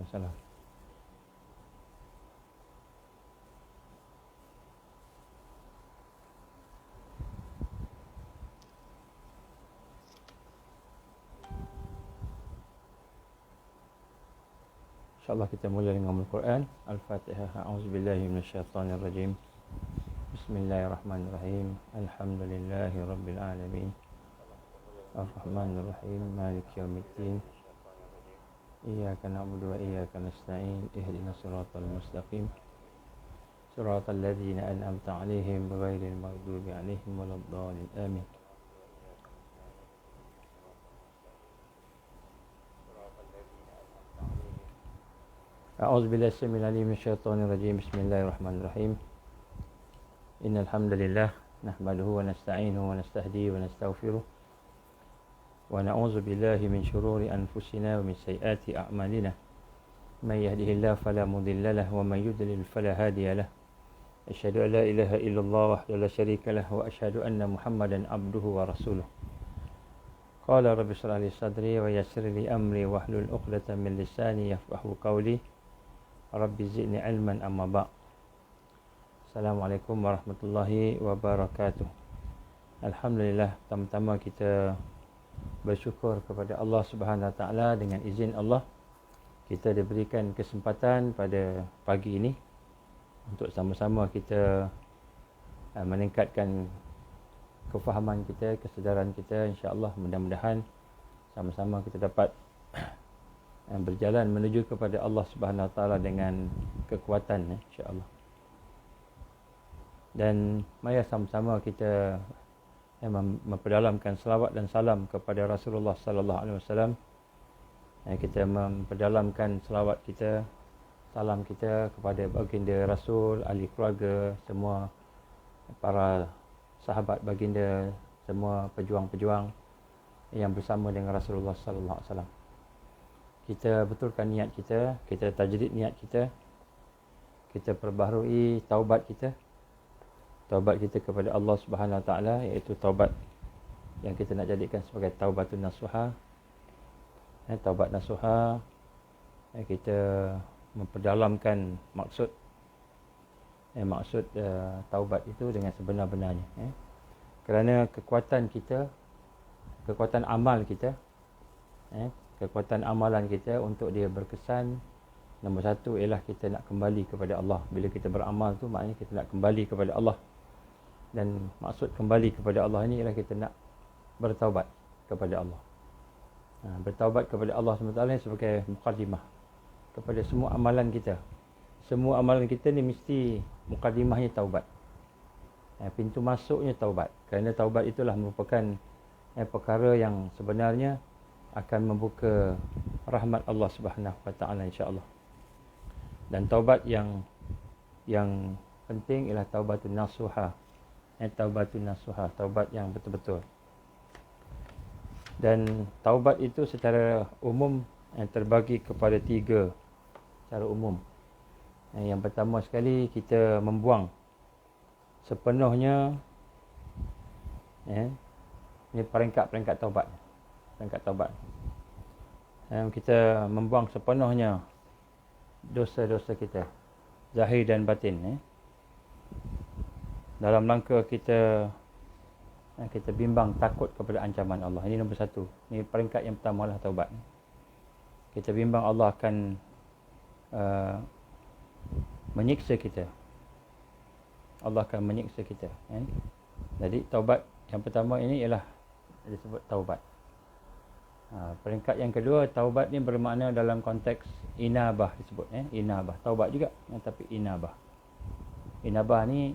Waalaikumsalam. InsyaAllah kita mula dengan Al-Quran. Al-Fatihah. A'udzubillahi minasyaitanirrajim. Bismillahirrahmanirrahim. Alhamdulillahi Rabbil Alamin. Ar-Rahmanirrahim. Maliki yaumiddin. Iyyaka na'budu wa iyyaka nasta'in. Ihdinas siratal mustaqim. Siratal ladzina an'amta 'alaihim ghairil maghdubi 'alaihim waladdallin. Amin. A'udzubillahi samil alim minasyaitonir rajim. Bismillahirrahmanirrahim. Innal hamdalillah nahmaduhu wa nasta'inuhu wa nastahdihi wa nastaghfiruh. Wa na'udzu billahi min shururi anfusina wa min sayyiati a'malina. May yahdihillahu fala mudilla lahu wa may yudlil fala hadiya lahu. Asyhadu an la ilaha illallah wahdahu la syarika lahu wa asyhadu anna Muhammadan abduhu wa rasuluh. Qala rabbi shrah li sadri wa yassir li amri wahlul 'uqdatam min lisani yafqahu qawli. Rabbi zidni ilman amma ba'. Assalamualaikum warahmatullahi wabarakatuh. Alhamdulillah, pertama-tama kita bersyukur kepada Allah Subhanahu Wa Taala. Dengan izin Allah, kita diberikan kesempatan pada pagi ini untuk sama-sama kita meningkatkan kefahaman kita, kesedaran kita. InsyaAllah mudah-mudahan sama-sama kita dapat berjalan menuju kepada Allah Subhanahu Wa Taala dengan kekuatan, insya-Allah. Dan mari sama-sama kita memperdalamkan selawat dan salam kepada Rasulullah sallallahu alaihi wasallam. Kita memperdalamkan selawat kita, salam kita kepada baginda Rasul, ahli keluarga, semua para sahabat baginda, semua pejuang-pejuang yang bersama dengan Rasulullah sallallahu alaihi wasallam. Kita betulkan niat kita, kita tajdid niat kita, kita perbaharui taubat kita kepada Allah Subhanahu Wa Taala, iaitu taubat yang kita nak jadikan sebagai taubatun nasuha. Taubat nasuha, kita memperdalamkan maksud taubat itu dengan sebenar-benarnya. Kerana kekuatan kita, kekuatan amal kita, kekuatan amalan kita untuk dia berkesan, nombor satu ialah kita nak kembali kepada Allah. Bila kita beramal tu maknanya kita nak kembali kepada Allah. Dan maksud kembali kepada Allah ini ialah kita nak bertaubat kepada Allah. Bertaubat kepada Allah SWT sebagai muqaddimah kepada semua amalan kita. Semua amalan kita ni mesti muqaddimahnya taubat. Pintu masuknya taubat. Kerana taubat itulah merupakan perkara yang sebenarnya akan membuka rahmat Allah Subhanahu Wa Taala, insya-Allah. Dan taubat yang penting ialah taubatun nasuha. Taubatun nasuha, taubat yang betul-betul. Dan taubat itu secara umum terbagi kepada 3 secara umum. Yang pertama sekali, kita membuang sepenuhnya ini peringkat taubat. Peringkat taubat. Kita membuang sepenuhnya dosa-dosa kita, zahir dan batin. Dalam rangka kita bimbang takut kepada ancaman Allah. Ini nombor 1. Ini peringkat yang pertama lah taubat. Kita bimbang Allah akan menyiksa kita. Allah akan menyiksa kita. Jadi taubat yang pertama ini ialah disebut taubat. Peringkat yang kedua, taubat ni bermakna dalam konteks inabah disebut. Inabah. Taubat juga, tapi inabah. Inabah ni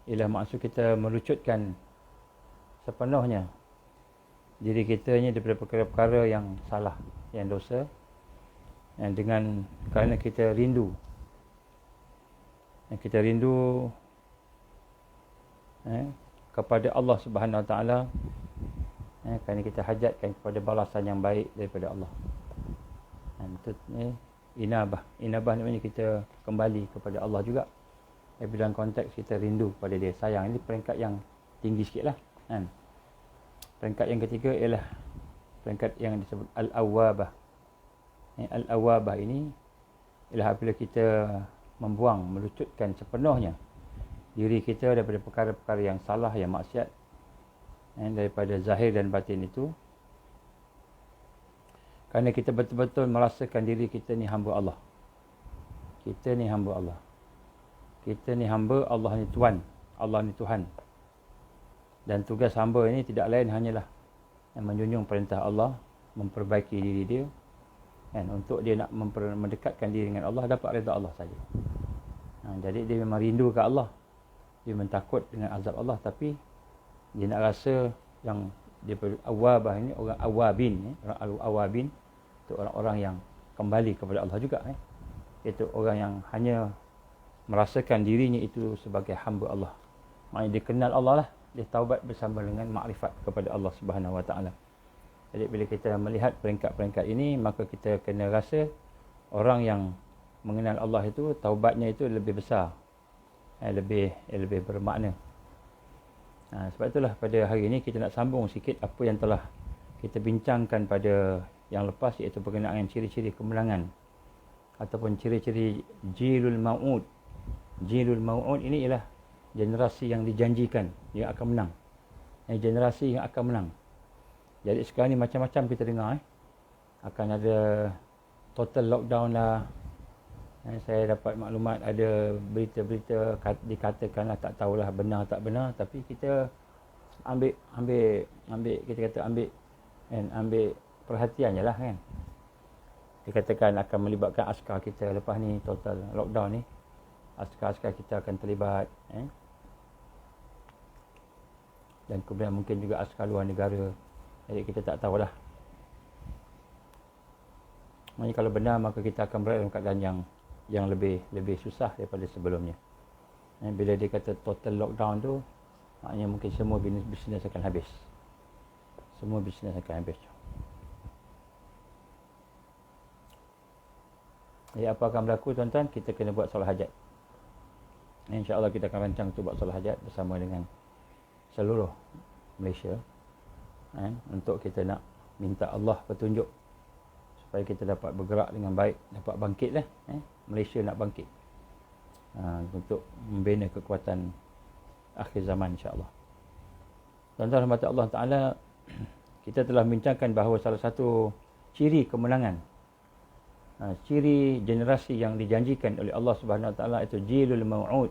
ialah maksud kita melucutkan sepenuhnya diri kita ni daripada perkara-perkara yang salah, yang dosa, dengan kerana kita rindu. Kita rindu kepada Allah Subhanahu Wa Taala, kerana kita hajatkan kepada balasan yang baik daripada Allah. Itu inabah. Inabah ni maknanya kita kembali kepada Allah juga. Dalam konteks kita rindu pada dia, sayang. Ini peringkat yang tinggi sikit lah. Peringkat yang ketiga ialah peringkat yang disebut Al-Awwabah. Al-awabah ini ialah apabila kita membuang, melucutkan sepenuhnya diri kita daripada perkara-perkara yang salah, yang maksiat, daripada zahir dan batin itu, kerana kita betul-betul merasakan diri kita ni hamba Allah. Kita ni hamba Allah. Kita ni hamba, Allah ni Tuhan. Allah ni Tuhan. Dan tugas hamba ini tidak lain hanyalah menjunjung perintah Allah, memperbaiki diri dia, untuk dia nak mendekatkan diri dengan Allah, dapat redha Allah saja. Jadi dia memang rindu ke Allah. Dia memang takut dengan azab Allah, tapi dia nak rasa yang dia awabah ini, orang awabin, orang awabin itu orang-orang yang kembali kepada Allah juga. Itu orang yang hanya merasakan dirinya itu sebagai hamba Allah. Maknanya dia kenal Allah lah, dia taubat bersama dengan makrifat kepada Allah Subhanahu Wa Taala. Jadi bila kita melihat peringkat-peringkat ini, maka kita kena rasa orang yang mengenal Allah itu, taubatnya itu lebih besar, lebih bermakna. Sebab itulah pada hari ini kita nak sambung sikit apa yang telah kita bincangkan pada yang lepas, iaitu berkenaan ciri-ciri kemenangan ataupun ciri-ciri jilul mau'ud. Jilul mau'ud ini ialah generasi yang dijanjikan yang akan menang. Generasi yang akan menang. Jadi sekarang ni macam-macam kita dengar. Akan ada total lockdown lah. Saya dapat maklumat ada berita-berita dikatakanlah, tak tahulah benar tak benar, tapi kita ambil kita kata ambil perhatian je lah kan. Dikatakan akan melibatkan askar kita lepas ni total lockdown ni. Askar-askar kita akan terlibat. Dan kemudian mungkin juga askar luar negara. Jadi kita tak tahulah. Maksudnya kalau benar, maka kita akan berada dalam keadaan yang lebih susah daripada sebelumnya. Bila dia kata total lockdown tu, maknanya mungkin semua bisnes akan habis. Semua bisnes akan habis. Jadi apa akan berlaku tuan-tuan? Kita kena buat solat hajat. InsyaAllah kita akan rancang untuk buat solat hajat bersama dengan seluruh Malaysia. Untuk kita nak minta Allah petunjuk supaya kita dapat bergerak dengan baik, dapat bangkit lah. Malaysia nak bangkit untuk membina kekuatan akhir zaman insyaAllah. Tuan-tuan rahmat Allah Ta'ala, kita telah bincangkan bahawa salah satu ciri kemenangan, ciri generasi yang dijanjikan oleh Allah Subhanahu Wa Ta'ala itu jilul mau'ud,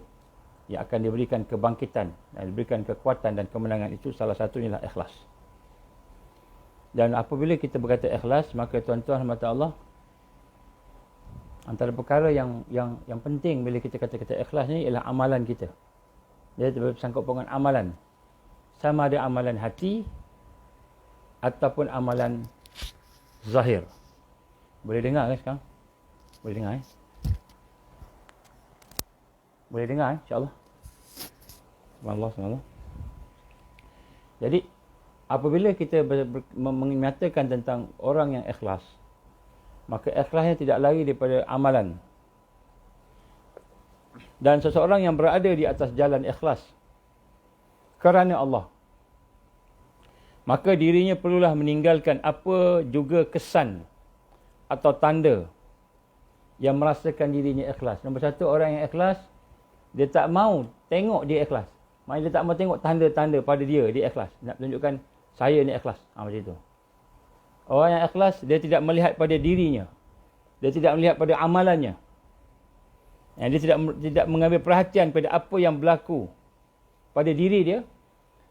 yang akan diberikan kebangkitan dan diberikan kekuatan dan kemenangan, itu salah satunya lah ikhlas. Dan apabila kita berkata ikhlas, maka tuan-tuan rahmat Allah, antara perkara yang penting bila kita kata ikhlas ni ialah amalan kita. Dia bersangkut dengan amalan. Sama ada amalan hati ataupun amalan zahir. Boleh dengar kan sekarang? Boleh dengar Boleh dengar insya-Allah. Subhanallah. Jadi apabila kita menyatakan tentang orang yang ikhlas, maka ikhlasnya tidak lari daripada amalan. Dan seseorang yang berada di atas jalan ikhlas kerana Allah, maka dirinya perlulah meninggalkan apa juga kesan atau tanda yang merasakan dirinya ikhlas. Nombor satu, orang yang ikhlas, dia tak mau tengok dia ikhlas. Maksudnya dia tak mau tengok tanda-tanda pada dia ikhlas. Nak tunjukkan saya ni ikhlas. Macam itu. Orang yang ikhlas, dia tidak melihat pada dirinya. Dia tidak melihat pada amalannya. Dia tidak mengambil perhatian pada apa yang berlaku pada diri dia,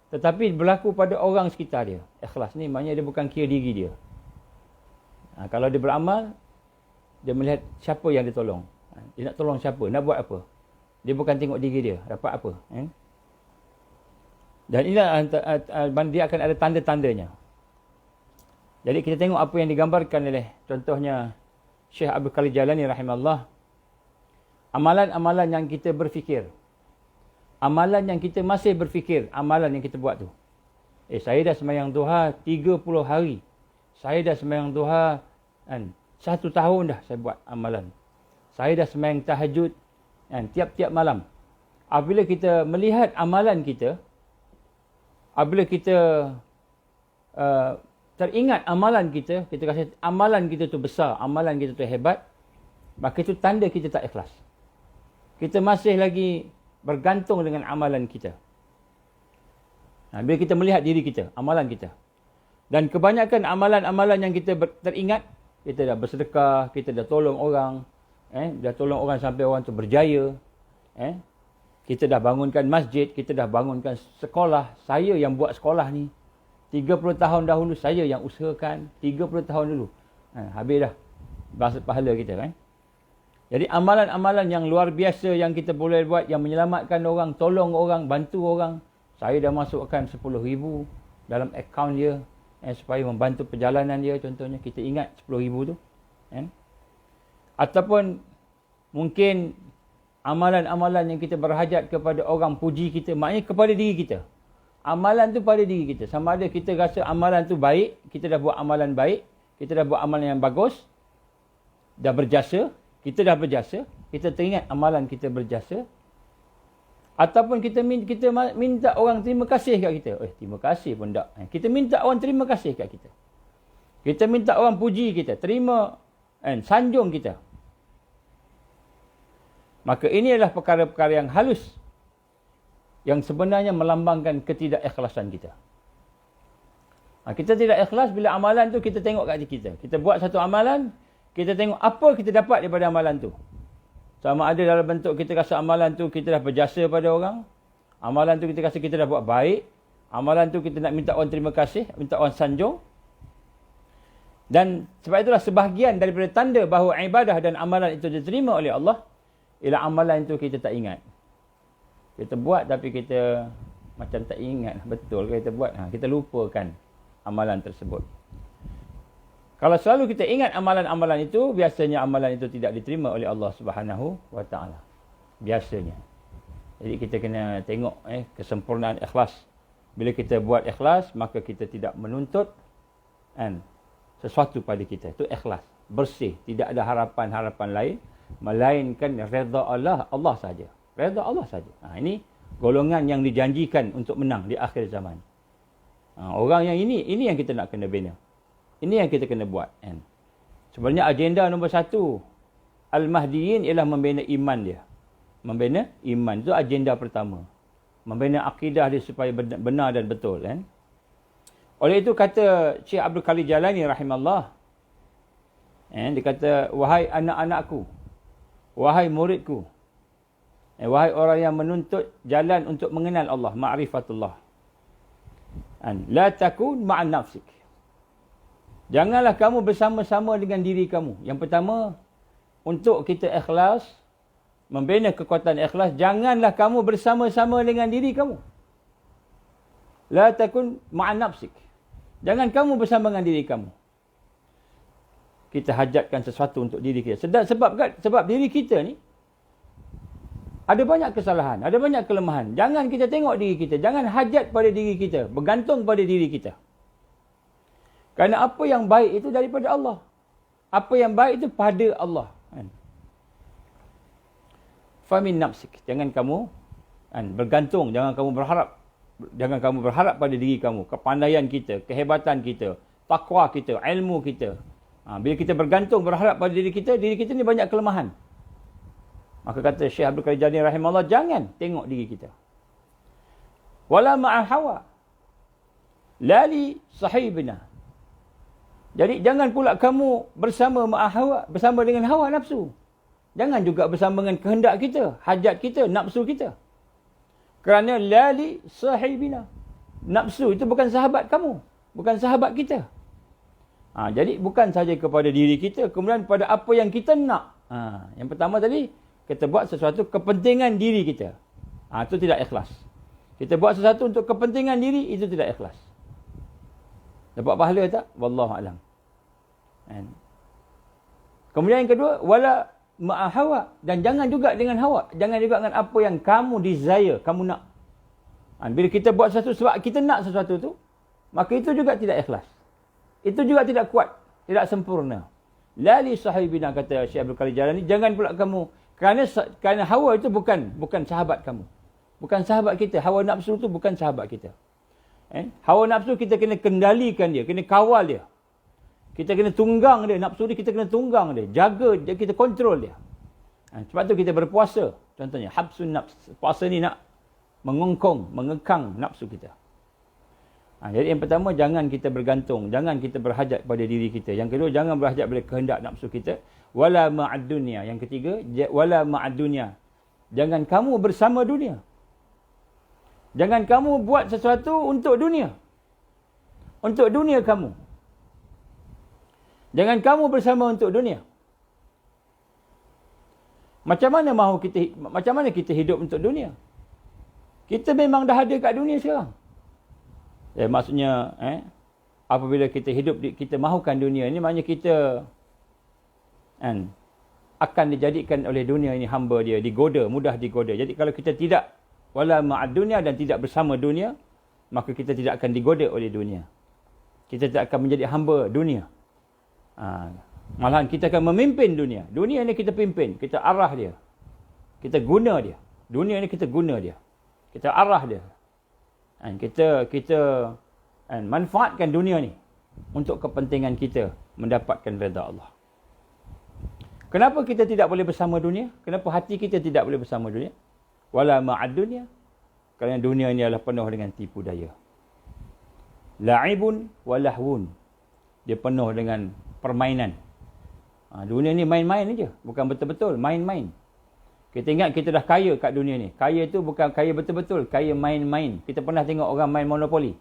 tetapi berlaku pada orang sekitar dia. Ikhlas ni maknanya dia bukan kira diri dia. Kalau dia beramal, dia melihat siapa yang dia tolong. Dia nak tolong siapa, nak buat apa. Dia bukan tengok diri dia, dapat apa. Dan inilah dia akan ada tanda-tandanya. Jadi kita tengok apa yang digambarkan oleh contohnya Syekh Abdul Qadir Jalani rahimahullah. Amalan-amalan yang kita berfikir. Amalan yang kita masih berfikir, amalan yang kita buat tu. Saya dah sembahyang duha 30 hari. Saya dah sembahyang duha 1 tahun dah saya buat amalan. Saya dah sembahyang tahajud tiap-tiap malam. Apabila kita melihat amalan kita, apabila kita teringat amalan kita, kita rasa amalan kita tu besar, amalan kita tu hebat, maka itu tanda kita tak ikhlas. Kita masih lagi bergantung dengan amalan kita. Bila kita melihat diri kita, amalan kita. Dan kebanyakan amalan-amalan yang kita teringat, kita dah bersedekah, kita dah tolong orang, dah tolong orang sampai orang tu berjaya, kita dah bangunkan masjid, kita dah bangunkan sekolah. Saya yang buat sekolah ni 30 tahun dahulu, saya yang usahakan 30 tahun dulu. Habis dah bahasa pahala kita kan. Jadi amalan-amalan yang luar biasa yang kita boleh buat, yang menyelamatkan orang, tolong orang, bantu orang. Saya dah masukkan 10,000 dalam akaun dia supaya membantu perjalanan dia, contohnya. Kita ingat 10,000 tu. Ataupun mungkin amalan-amalan yang kita berhajat kepada orang puji kita, maknanya kepada diri kita. Amalan tu pada diri kita. Sama ada kita rasa amalan tu baik, kita dah buat amalan baik, kita dah buat amalan yang bagus, dah berjasa, kita dah berjasa, kita teringat amalan kita berjasa. Ataupun kita minta orang terima kasih kat kita. Terima kasih pun tak. Kita minta orang terima kasih kat kita. Kita minta orang puji kita, terima, sanjung kita. Maka ini adalah perkara-perkara yang halus, yang sebenarnya melambangkan ketidakikhlasan kita. Kita tidak ikhlas bila amalan tu kita tengok kat diri kita. Kita buat satu amalan, kita tengok apa kita dapat daripada amalan tu. Sama ada dalam bentuk kita rasa amalan tu kita dah berjasa pada orang, amalan tu kita rasa kita dah buat baik, amalan tu kita nak minta orang terima kasih, minta orang sanjung. Dan sebab itulah sebahagian daripada tanda bahawa ibadah dan amalan itu diterima oleh Allah, ialah amalan itu kita tak ingat. Kita buat tapi kita macam tak ingat betul ke kita buat. Kita lupakan amalan tersebut. Kalau selalu kita ingat amalan-amalan itu, biasanya amalan itu tidak diterima oleh Allah Subhanahu wa taala. Biasanya. Jadi kita kena tengok kesempurnaan ikhlas. Bila kita buat ikhlas, maka kita tidak menuntut sesuatu pada kita. Itu ikhlas, bersih, tidak ada harapan-harapan lain melainkan redha Allah saja. Redha Allah saja. Ini golongan yang dijanjikan untuk menang di akhir zaman. Orang yang ini yang kita nak kena bina. Ini yang kita kena buat. Sebenarnya agenda nombor 1 Al-Mahdiyin ialah membina iman dia. Membina iman. Itu agenda pertama. Membina akidah dia supaya benar dan betul. Oleh itu kata Syekh Abdul Qadir Jalani rahimahullah. Dia kata, wahai anak-anakku, wahai muridku, wahai orang yang menuntut jalan untuk mengenal Allah, ma'rifatullah. La takun ma'an nafsik. Janganlah kamu bersama-sama dengan diri kamu. Yang pertama, untuk kita ikhlas, membina kekuatan ikhlas, janganlah kamu bersama-sama dengan diri kamu. La takun ma'an nafsik. Jangan kamu bersama dengan diri kamu. Kita hajatkan sesuatu untuk diri kita. Sebab diri kita ni ada banyak kesalahan, ada banyak kelemahan. Jangan kita tengok diri kita. Jangan hajat pada diri kita. Bergantung pada diri kita. Kerana apa yang baik itu daripada Allah. Apa yang baik itu pada Allah. Famin nafsik. Jangan kamu bergantung. Jangan kamu berharap pada diri kamu. Kepandaian kita, kehebatan kita, takwa kita, ilmu kita. Bila kita bergantung, berharap pada diri kita ni banyak kelemahan. Maka kata Syekh Abdul Qadir Jalani rahimahullah, jangan tengok diri kita. Wala ma'al hawa. Lali sahibina. Jadi jangan pula kamu bersama ma'al hawa, bersama dengan hawa nafsu. Jangan juga bersama dengan kehendak kita, hajat kita, nafsu kita. Kerana lali sahibina. Nafsu itu bukan sahabat kamu, bukan sahabat kita. Jadi bukan saja kepada diri kita, kemudian pada apa yang kita nak. Yang pertama tadi, kita buat sesuatu kepentingan diri kita. Itu tidak ikhlas. Kita buat sesuatu untuk kepentingan diri, itu tidak ikhlas. Dapat pahala tak? Wallahu a'lam. Kemudian yang kedua, wala ma'a hawa. Dan jangan juga dengan hawa. Jangan juga dengan apa yang kamu desire, kamu nak. Bila kita buat sesuatu sebab kita nak sesuatu tu, maka itu juga tidak ikhlas. Itu juga tidak kuat, tidak sempurna. La li sahibina, kata Syekh Abdul Qadir Jalani, jangan pula kamu, kerana hawa itu bukan sahabat kamu. Bukan sahabat kita. Hawa nafsu itu bukan sahabat kita. Hawa nafsu kita kena kendalikan dia, kena kawal dia. Kita kena tunggang dia, nafsu dia kita kena tunggang dia, jaga dia, kita kontrol dia. Sebab tu kita berpuasa. Contohnya, habsun nafs. Puasa ni nak mengekang nafsu kita. Jadi yang pertama, jangan kita bergantung, jangan kita berhajat pada diri kita. Yang kedua, jangan berhajat pada kehendak nafsu kita. Wala ma'ad dunya. Yang ketiga, wala ma'ad dunya. Jangan kamu bersama dunia. Jangan kamu buat sesuatu untuk dunia. Untuk dunia kamu. Jangan kamu bersama untuk dunia. Macam mana kita hidup untuk dunia? Kita memang dah ada kat dunia sekarang. Maksudnya, apabila kita hidup, kita mahukan dunia ini, maknanya kita akan dijadikan oleh dunia ini hamba dia, digoda, mudah digoda. Jadi kalau kita tidak wala ma'ad dunia dan tidak bersama dunia, maka kita tidak akan digoda oleh dunia. Kita tidak akan menjadi hamba dunia. Malahan kita akan memimpin dunia. Dunia ini kita pimpin, kita arah dia. Kita guna dia. Dunia ini kita guna dia. Kita arah dia. Kita manfaatkan dunia ni untuk kepentingan kita mendapatkan redha Allah. Kenapa kita tidak boleh bersama dunia? Kenapa hati kita tidak boleh bersama dunia? Wala ma'ad dunia. Kerana dunia ini adalah penuh dengan tipu daya. La'ibun wa lahwun. Dia penuh dengan permainan. Dunia ni main-main aja, bukan betul-betul, main-main. Kita ingat kita dah kaya kat dunia ni. Kaya tu bukan kaya betul-betul, kaya main-main. Kita pernah tengok orang main monopoli.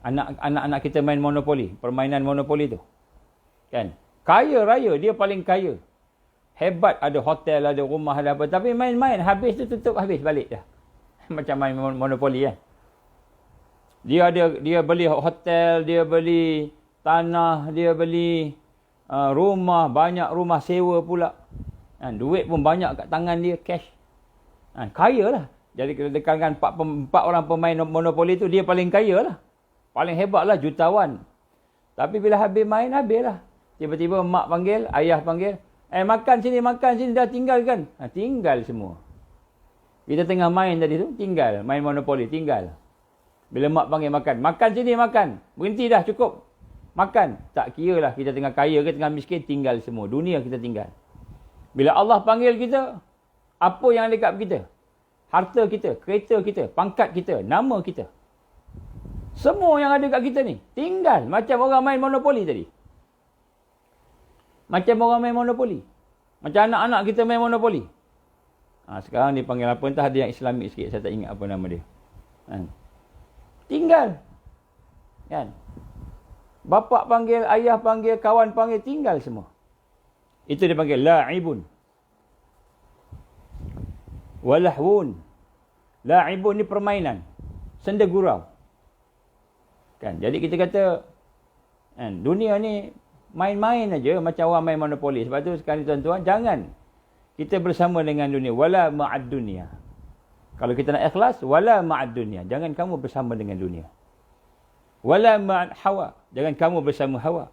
Anak-anak kita main monopoli, permainan monopoli tu. Kan? Kaya raya, dia paling kaya. Hebat, ada hotel, ada rumah, ada apa. Tapi main-main, habis tu tutup, habis balik dah. Macam main monopoli kan. Dia beli hotel, dia beli tanah, dia beli rumah, banyak rumah sewa pula. Duit pun banyak kat tangan dia, cash. Kaya lah. Jadi dengan empat orang pemain monopoli tu, dia paling kaya lah. Paling hebat lah, jutawan. Tapi bila habis main, habis lah. Tiba-tiba mak panggil, ayah panggil. Makan sini, dah tinggalkan. Tinggal semua. Kita tengah main tadi tu, tinggal. Main monopoli, tinggal. Bila mak panggil makan. Makan sini, makan. Berhenti dah, cukup. Makan. Tak kira lah kita tengah kaya ke tengah miskin, tinggal semua. Dunia kita tinggal. Bila Allah panggil kita, apa yang ada kat kita? Harta kita, kereta kita, pangkat kita, nama kita. Semua yang ada kat kita ni, tinggal. Macam orang main monopoli tadi. Macam orang main monopoli. Macam anak-anak kita main monopoli. Sekarang dia panggil apa? Entah ada yang Islamik sikit. Saya tak ingat apa nama dia. Tinggal. Kan? Bapak panggil, ayah panggil, kawan panggil, tinggal semua. Itu dia panggil la'ibun. Walahwun. La'ibun ni permainan. Senda gurau. Kan? Jadi kita kata, dunia ni main-main aja macam orang main monopoli. Sebab tu sekali tuan-tuan, jangan kita bersama dengan dunia. Wala ma'ad dunia. Kalau kita nak ikhlas, wala ma'ad dunia. Jangan kamu bersama dengan dunia. Wala ma'ad hawa. Jangan kamu bersama hawa.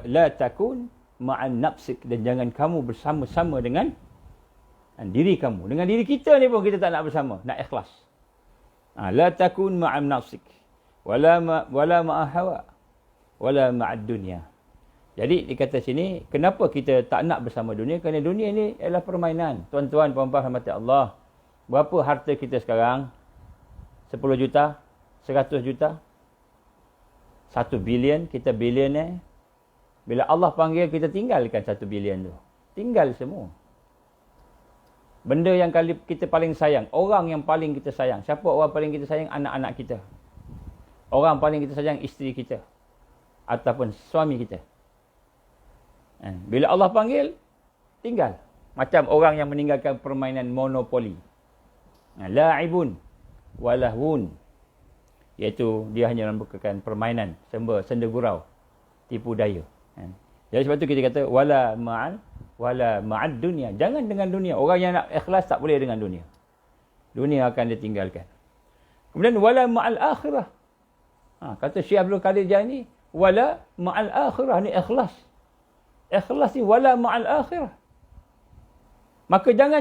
La takun ma'an nafsik. Dan jangan kamu bersama-sama dengan diri kamu. Dengan diri kita ni pun kita tak nak bersama. Nak ikhlas. La takun ma'an nafsik. Wala ma'a hawa. Wala ma'ad dunia. Jadi dikata sini, kenapa kita tak nak bersama dunia? Kerana dunia ni adalah permainan. Tuan-tuan, puan-puan rahmati Allah. Berapa harta kita sekarang? 10 juta? 100 juta? 1 bilion, kita bilioner. Bila Allah panggil, kita tinggalkan 1 bilion tu. Tinggal semua. Benda yang kita paling sayang. Orang yang paling kita sayang. Siapa orang paling kita sayang? Anak-anak kita. Orang paling kita sayang, isteri kita. Ataupun suami kita. Bila Allah panggil, tinggal. Macam orang yang meninggalkan permainan monopoli. La'ibun walahwun. Iaitu dia hanya membukakan permainan, senda gurau, tipu daya. Jadi sebab tu kita kata wala ma'ad dunia. Jangan dengan dunia. Orang yang nak ikhlas tak boleh dengan dunia. Dunia akan ditinggalkan. Kemudian wala ma'al akhirah. Kata Syekh Abdul Qadir Jailani, wala ma'al akhirah, ni ikhlas. Ikhlas ni wala ma'al akhirah. Maka jangan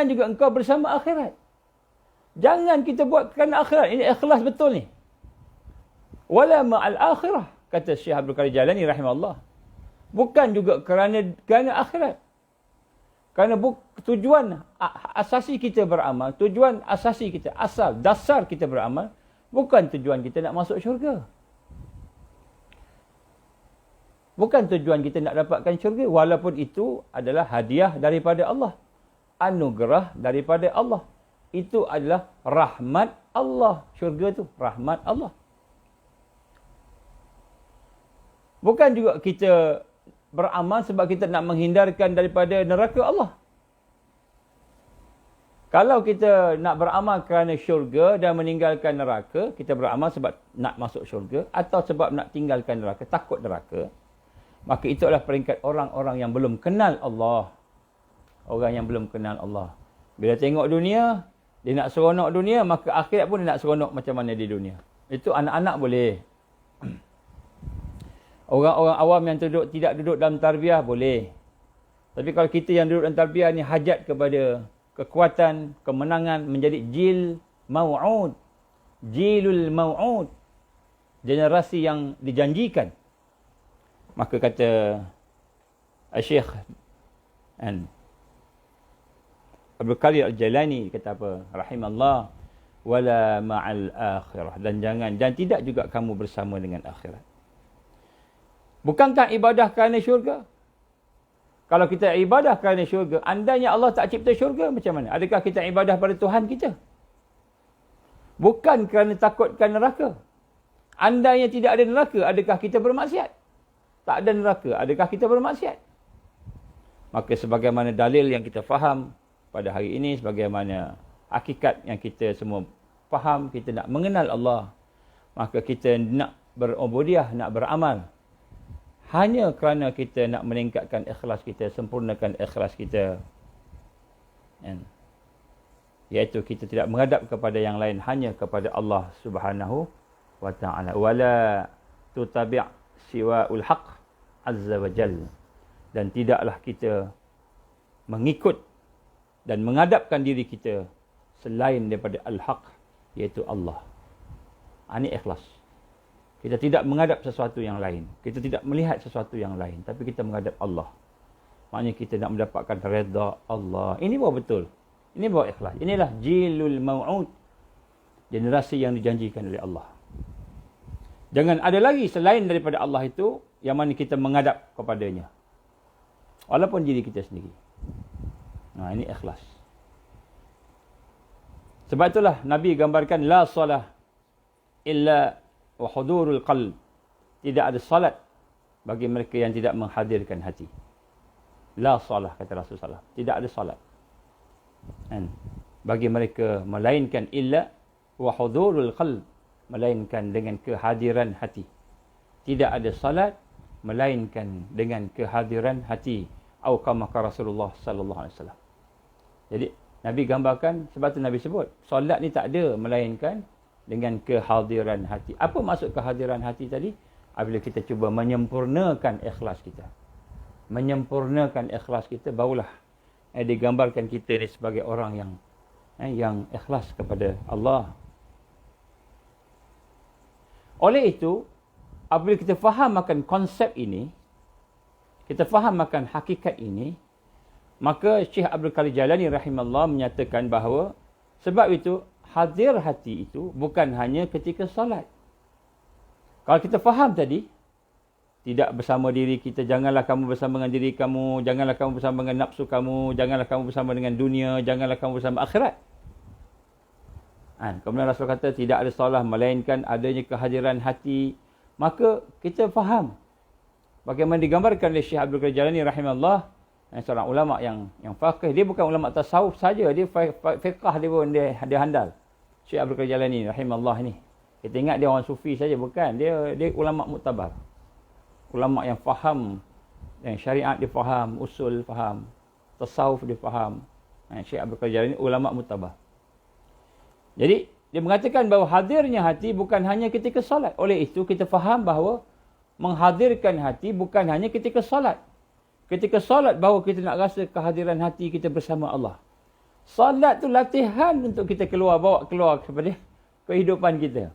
juga engkau bersama akhirat. Jangan kita buat kerana akhirat. Ini ikhlas betul ni. Wala ma'al akhirah, kata Syekh Abdul Qadir Jalani rahimahullah. Bukan juga kerana akhirat. Kerana tujuan asasi kita beramal, tujuan asasi kita, asal, dasar kita beramal, bukan tujuan kita nak masuk syurga. Bukan tujuan kita nak dapatkan syurga, walaupun itu adalah hadiah daripada Allah. Anugerah daripada Allah. Itu adalah rahmat Allah. Syurga tu rahmat Allah. Bukan juga kita beramal sebab kita nak menghindarkan daripada neraka Allah. Kalau kita nak beramal kerana syurga dan meninggalkan neraka, kita beramal sebab nak masuk syurga atau sebab nak tinggalkan neraka, takut neraka, maka itu adalah peringkat orang-orang yang belum kenal Allah. Orang yang belum kenal Allah. Bila tengok dunia, dia nak seronok dunia, maka akhirat pun dia nak seronok macam mana di dunia. Itu anak-anak boleh. Orang-orang awam yang tidak duduk dalam tarbiyah boleh. Tapi kalau kita yang duduk dalam tarbiyah ni hajat kepada kekuatan, kemenangan, menjadi jil mau'ud. Jilul mau'ud. Generasi yang dijanjikan. Maka kata Syekh Abdul Qadir Al-Jalani kata apa? Rahimallah, wala ma'al akhirah. Dan tidak juga kamu bersama dengan akhirat. Bukankah ibadah kerana syurga? Kalau kita ibadah kerana syurga, andainya Allah tak cipta syurga, macam mana? Adakah kita ibadah pada Tuhan kita? Bukan kerana takutkan neraka. Andainya tidak ada neraka, adakah kita bermaksiat? Tak ada neraka, adakah kita bermaksiat? Maka sebagaimana dalil yang kita faham pada hari ini, sebagaimana hakikat yang kita semua faham, kita nak mengenal Allah, maka kita nak berubudiah, nak beramal hanya kerana kita nak meningkatkan ikhlas kita, sempurnakan ikhlas kita. Iaitu kita tidak menghadap kepada yang lain, hanya kepada Allah Subhanahu wa ta'ala. Wala tutabi' siwa'ul haq azza wa jal. Dan tidaklah kita mengikut dan menghadapkan diri kita selain daripada al-haq, iaitu Allah. Ini ikhlas. Kita tidak menghadap sesuatu yang lain. Kita tidak melihat sesuatu yang lain. Tapi kita menghadap Allah. Maknanya kita nak mendapatkan redha Allah. Ini baru betul. Ini baru ikhlas. Inilah jilul mau'ud. Generasi yang dijanjikan oleh Allah. Jangan ada lagi selain daripada Allah itu yang mana kita menghadap kepadanya. Walaupun diri kita sendiri. Nah, ini ikhlas. Sebab itulah Nabi gambarkan la salah illa wa hudurul qalb. Tidak ada salat bagi mereka yang tidak menghadirkan hati. La salah, kata Rasulullah. Tidak ada salat bagi mereka melainkan illa wa hudurul qalb, melainkan dengan kehadiran hati. Tidak ada salat melainkan dengan kehadiran hati. Atau kama Rasulullah sallallahu alaihi wasallam. Jadi Nabi gambarkan, sebab tu Nabi sebut solat ni tak ada melainkan dengan kehadiran hati. Apa maksud kehadiran hati tadi? Apabila kita cuba menyempurnakan ikhlas kita. Menyempurnakan ikhlas kita, barulah digambarkan kita ni sebagai orang yang ikhlas kepada Allah. Oleh itu, apabila kita faham akan konsep ini, kita faham akan hakikat ini, maka Syekh Abdul Qadir Jalani rahimahullah menyatakan bahawa sebab itu hadir hati itu bukan hanya ketika salat. Kalau kita faham tadi, tidak bersama diri kita, janganlah kamu bersama dengan diri kamu, janganlah kamu bersama dengan nafsu kamu, janganlah kamu bersama dengan dunia, janganlah kamu bersama akhirat. Kemudian Rasul kata tidak ada salah melainkan adanya kehadiran hati. Maka kita faham bagaimana digambarkan oleh Syekh Abdul Qadir Jalani rahimahullah, seorang ulama yang faqih. Dia bukan ulama tasawuf saja, dia fiqh dia pun dia handal. Syekh Abdul Qadir Jalani rahimahullah ni. Kita ingat dia orang sufi saja, bukan. Dia ulama muktabar. Ulama yang faham, yang syariat dia faham, usul faham, tasawuf dia faham. Syekh Abdul Qadir Jalani ulama muktabar. Jadi dia mengatakan bahawa hadirnya hati bukan hanya ketika solat. Oleh itu kita faham bahawa menghadirkan hati bukan hanya ketika solat. Ketika solat bahawa kita nak rasa kehadiran hati kita bersama Allah. Solat tu latihan untuk kita bawa keluar kepada kehidupan kita.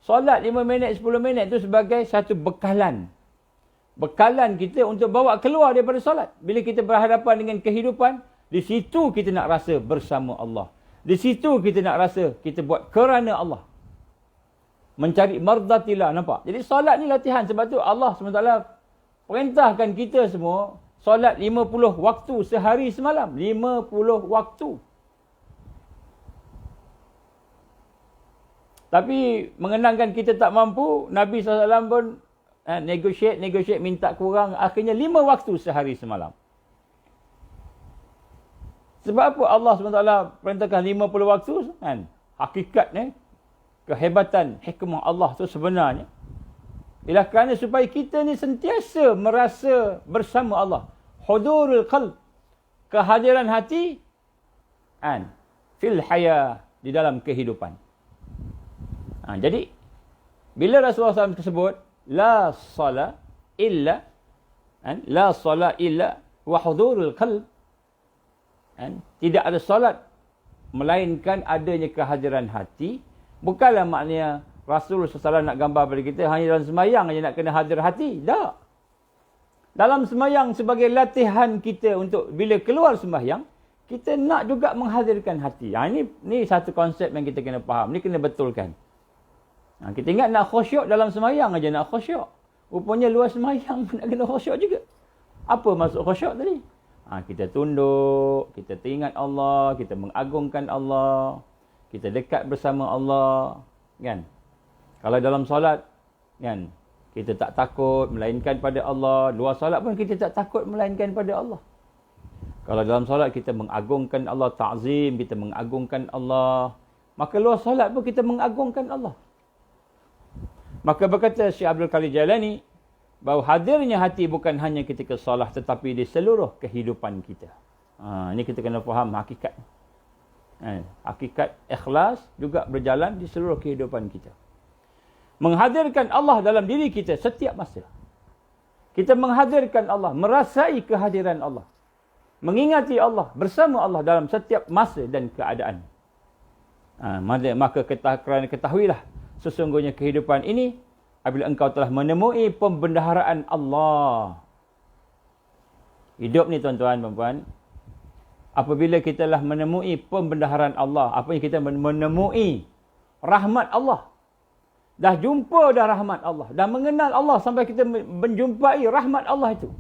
Solat 5 minit, 10 minit itu sebagai satu bekalan. Bekalan kita untuk bawa keluar daripada solat. Bila kita berhadapan dengan kehidupan, di situ kita nak rasa bersama Allah. Di situ kita nak rasa kita buat kerana Allah. Mencari mardatillah, nampak? Jadi solat ni latihan. Sebab tu Allah SWT perintahkan kita semua solat 50 waktu sehari semalam. 50 waktu. Tapi mengenangkan kita tak mampu, Nabi SAW pun negotiate, minta kurang. Akhirnya 5 waktu sehari semalam. Sebab apa Allah SWT perintahkan 50 waktu? Kan? Hakikatnya, kehebatan hikmah Allah tu sebenarnya ialah kerana supaya kita ni sentiasa merasa bersama Allah. Hudurul qalb, kehadiran hati, fil haya, di dalam kehidupan. Jadi bila Rasulullah SAW tersebut la salat illa wa hudurul qalb, tidak ada solat melainkan adanya kehadiran hati. Bukanlah maknanya Rasulullah SAW nak gambar pada kita hanya dalam semayang saja nak kena hadir hati. Tak. Dalam semayang sebagai latihan kita untuk bila keluar semayang, kita nak juga menghadirkan hati. Ini satu konsep yang kita kena faham. Ini kena betulkan. Kita ingat nak khusyuk dalam semayang aja nak khusyuk. Rupanya luar semayang pun nak kena khusyuk juga. Apa maksud khusyuk tadi? Kita tunduk, kita teringat Allah, kita mengagungkan Allah, kita dekat bersama Allah, kan? Kalau dalam solat, kan, kita tak takut melainkan pada Allah. Luar solat pun kita tak takut melainkan pada Allah. Kalau dalam solat kita mengagungkan Allah, ta'zim, kita mengagungkan Allah, maka luar solat pun kita mengagungkan Allah. Maka berkata Syekh Abdul Qadir Jailani, bahawa hadirnya hati bukan hanya ketika solat tetapi di seluruh kehidupan kita. Ini kita kena faham hakikat. Hakikat ikhlas juga berjalan di seluruh kehidupan kita. Menghadirkan Allah dalam diri kita setiap masa. Kita menghadirkan Allah, merasai kehadiran Allah. Mengingati Allah, bersama Allah dalam setiap masa dan keadaan. Maka kerana ketahuilah, sesungguhnya kehidupan ini, apabila engkau telah menemui pembendaharaan Allah. Hidup ni tuan-tuan, puan-puan, apabila kita telah menemui pembendaharaan Allah, apa yang kita menemui rahmat Allah. Dah jumpa dah rahmat Allah. Dah mengenal Allah sampai kita menjumpai rahmat Allah itu.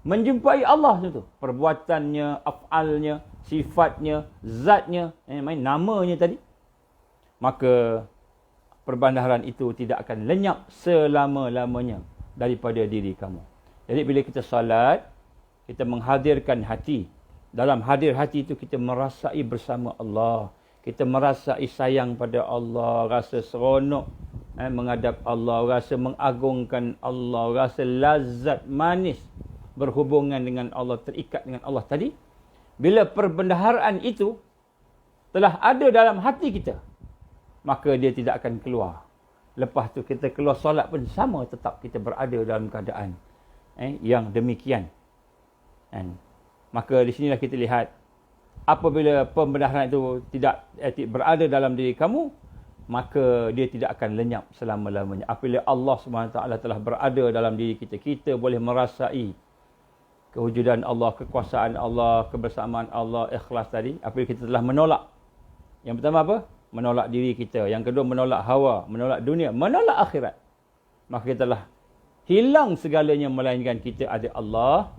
Menjumpai Allah itu. Perbuatannya, af'alnya, sifatnya, zatnya, namanya tadi. Maka perbendaharaan itu tidak akan lenyap selama-lamanya daripada diri kamu. Jadi bila kita salat, kita menghadirkan hati. Dalam hadir hati itu kita merasai bersama Allah. Kita merasai sayang pada Allah, rasa seronok menghadap Allah, rasa mengagungkan Allah, rasa lazat manis berhubungan dengan Allah, terikat dengan Allah tadi. Bila perbendaharaan itu telah ada dalam hati kita, maka dia tidak akan keluar. Lepas tu kita keluar solat pun sama, tetap kita berada dalam keadaan yang demikian. Maka di sinilah kita lihat, apabila pembendaharaan itu tidak berada dalam diri kamu, maka dia tidak akan lenyap selama-lamanya. Apabila Allah SWT telah berada dalam diri kita, kita boleh merasai kewujudan Allah, kekuasaan Allah, kebersamaan Allah, ikhlas tadi. Apabila kita telah menolak. Yang pertama apa? Menolak diri kita. Yang kedua, menolak hawa, menolak dunia, menolak akhirat. Maka kita telah hilang segalanya melainkan kita ada Allah.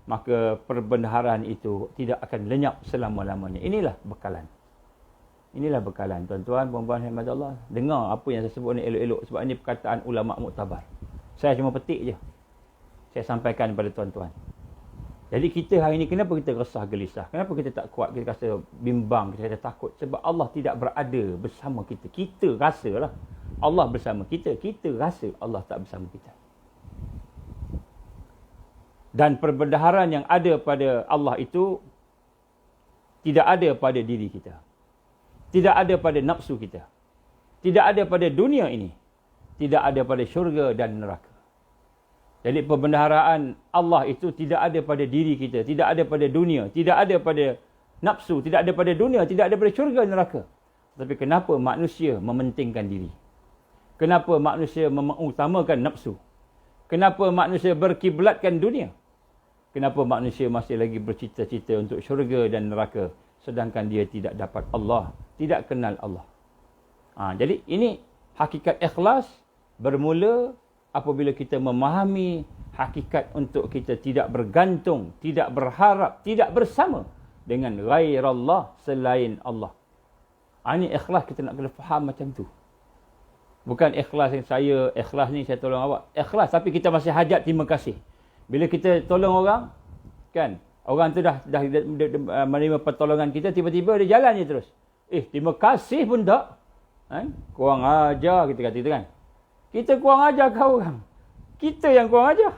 Maka perbendaharaan itu tidak akan lenyap selama-lamanya. Inilah bekalan. Inilah bekalan. Tuan-tuan, puan-puan rahmat Allah. Dengar apa yang saya sebut ni elok-elok. Sebab ini perkataan ulama' muktabar. Saya cuma petik je. Saya sampaikan kepada tuan-tuan. Jadi kita hari ini, kenapa kita resah gelisah? Kenapa kita tak kuat? Kita rasa bimbang, kita rasa takut. Sebab Allah tidak berada bersama kita. Kita rasalah Allah bersama kita. Kita rasa Allah tak bersama kita. Dan perbendaharaan yang ada pada Allah itu tidak ada pada diri kita. Tidak ada pada nafsu kita. Tidak ada pada dunia ini. Tidak ada pada syurga dan neraka. Jadi perbendaharaan Allah itu tidak ada pada diri kita. Tidak ada pada dunia. Tidak ada pada nafsu. Tidak ada pada dunia. Tidak ada pada syurga dan neraka. Tapi kenapa manusia mementingkan diri? Kenapa manusia mengutamakan nafsu? Kenapa manusia berkiblatkan dunia? Kenapa manusia masih lagi bercita-cita untuk syurga dan neraka, sedangkan dia tidak dapat Allah, tidak kenal Allah. Jadi ini hakikat ikhlas bermula apabila kita memahami hakikat untuk kita tidak bergantung, tidak berharap, tidak bersama dengan ghairallah, selain Allah. Ini ikhlas, kita nak kena faham macam tu. Bukan ikhlas yang ikhlas ni saya tolong awak. Ikhlas tapi kita masih hajat terima kasih. Bila kita tolong orang, kan, orang tu dah menerima pertolongan kita, tiba-tiba dia jalan je terus. Terima kasih pun tak. Kurang ajar, kita kata itu kan. Kita kurang ajar kau orang. Kita yang kurang ajar.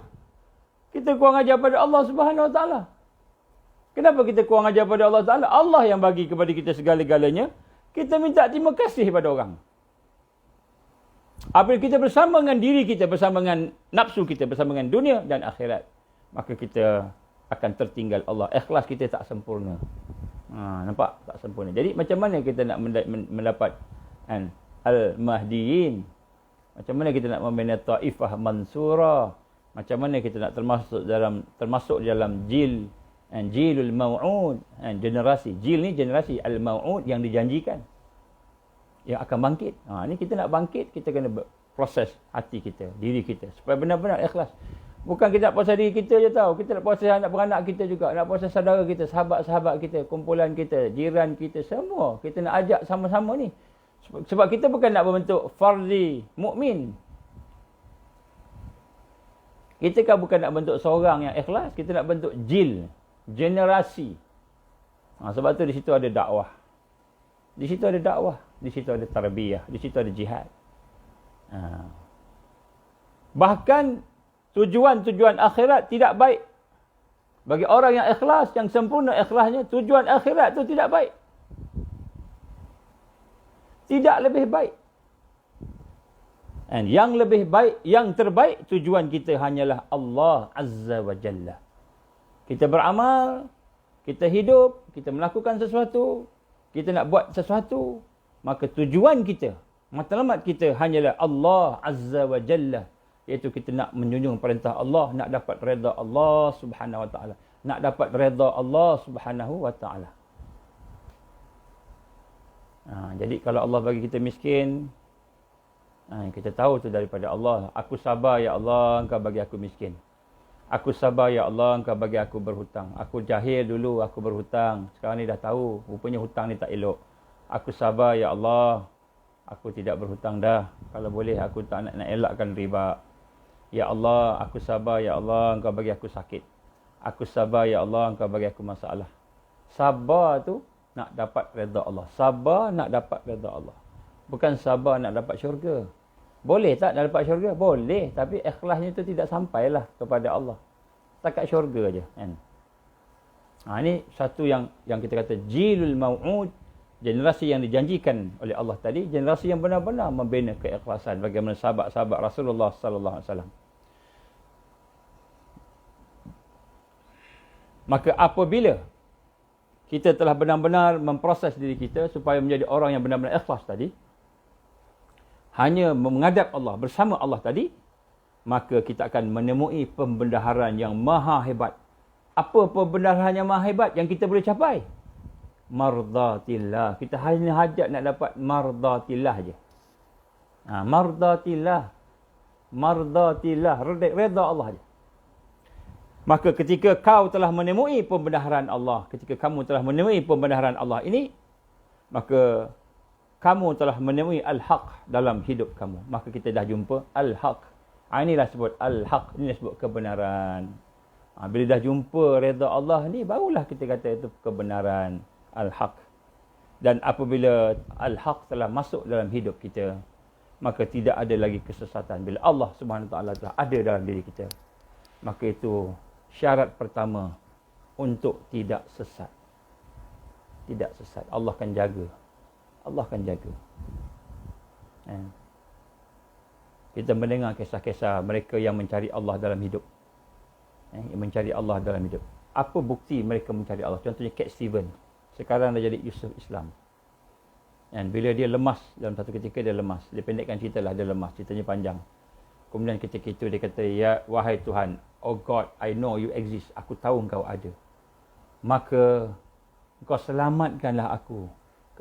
Kita kurang ajar pada Allah Subhanahu Wa Taala. Kenapa kita kurang ajar pada Allah Taala? Allah yang bagi kepada kita segala-galanya. Kita minta terima kasih pada orang. Apabila kita bersama dengan diri kita, bersama dengan nafsu kita, bersama dengan dunia dan akhirat, maka kita akan tertinggal Allah. Ikhlas kita tak sempurna. Nampak? Tak sempurna. Jadi macam mana kita nak mendapat al-mahdiyin? Macam mana kita nak membina taifah mansura? Macam mana kita nak termasuk dalam jilul mau'ud, generasi. Jil ni generasi al-mau'ud yang dijanjikan, yang akan bangkit. Ni kita nak bangkit, kita kena proses hati kita, diri kita, supaya benar-benar ikhlas. Bukan kita nak puasa diri kita je tau. Kita nak puasa anak beranak kita juga, nak puasa saudara kita, sahabat-sahabat kita, kumpulan kita, jiran kita, semua. Kita nak ajak sama-sama ni. Sebab kita bukan nak berbentuk fardi mukmin. Kita kan bukan nak bentuk seorang yang ikhlas, kita nak bentuk jil, generasi. Sebab tu di situ ada dakwah. Di situ ada dakwah, di situ ada tarbiyah, di situ ada jihad. Bahkan tujuan-tujuan akhirat tidak baik. Bagi orang yang ikhlas, yang sempurna ikhlasnya, tujuan akhirat tu tidak baik. Tidak lebih baik. Dan yang lebih baik, yang terbaik, tujuan kita hanyalah Allah Azza wa Jalla. Kita beramal, kita hidup, kita melakukan sesuatu, kita nak buat sesuatu, maka tujuan kita, matlamat kita hanyalah Allah Azza wa Jalla. Iaitu kita nak menjunjung perintah Allah, nak dapat redha Allah Subhanahu wa Ta'ala. Nak dapat redha Allah Subhanahu wa Ta'ala. Jadi kalau Allah bagi kita miskin, kita tahu tu daripada Allah. Aku sabar ya Allah, Engkau bagi aku miskin. Aku sabar ya Allah, Engkau bagi aku berhutang. Aku jahil dulu, aku berhutang. Sekarang ni dah tahu, rupanya hutang ni tak elok. Aku sabar ya Allah, aku tidak berhutang dah. Kalau boleh aku tak nak elakkan riba. Ya Allah, aku sabar ya Allah, Engkau bagi aku sakit. Aku sabar ya Allah, Engkau bagi aku masalah. Sabar tu nak dapat redha Allah. Sabar nak dapat redha Allah. Bukan sabar nak dapat syurga. Boleh tak nak dapat syurga? Boleh. Tapi ikhlasnya tu tidak sampailah kepada Allah. Setakat syurga je. Kan? Ini satu yang kita kata jilul mau'ud. Generasi yang dijanjikan oleh Allah tadi. Generasi yang benar-benar membina keikhlasan. Bagaimana sahabat-sahabat Rasulullah sallallahu alaihi wasallam. Maka apabila kita telah benar-benar memproses diri kita supaya menjadi orang yang benar-benar ikhlas tadi, hanya menghadap Allah, bersama Allah tadi, maka kita akan menemui pembendaharaan yang maha hebat. Apa pembendaharaan yang maha hebat yang kita boleh capai? Mardatillah. Kita hanya hajat nak dapat mardatillah je. Mardatillah. Redha Allah je. Maka ketika kau telah menemui pembendaharaan Allah, ketika kamu telah menemui pembendaharaan Allah ini, maka kamu telah menemui al-haq dalam hidup kamu. Maka kita dah jumpa al-haq. Inilah sebut al-haq, ini sebut kebenaran. Bila dah jumpa redha Allah ni, barulah kita kata itu kebenaran, al-haq. Dan apabila al-haq telah masuk dalam hidup kita, maka tidak ada lagi kesesatan. Bila Allah Subhanahu Wa Taala telah ada dalam diri kita, maka itu syarat pertama untuk tidak sesat. Tidak sesat. Allah akan jaga. Allah akan jaga. Kita mendengar kisah-kisah mereka yang mencari Allah dalam hidup. Yang mencari Allah dalam hidup. Apa bukti mereka mencari Allah? Contohnya Cat Stevens. Sekarang dah jadi Yusuf Islam. Dan bila dia lemas, dalam satu ketika dia lemas. Dia pendekkan cerita lah, dia lemas. Ceritanya panjang. Kemudian ketika itu dia kata, ya wahai Tuhan, oh God, I know you exist. Aku tahu engkau ada. Maka engkau selamatkanlah aku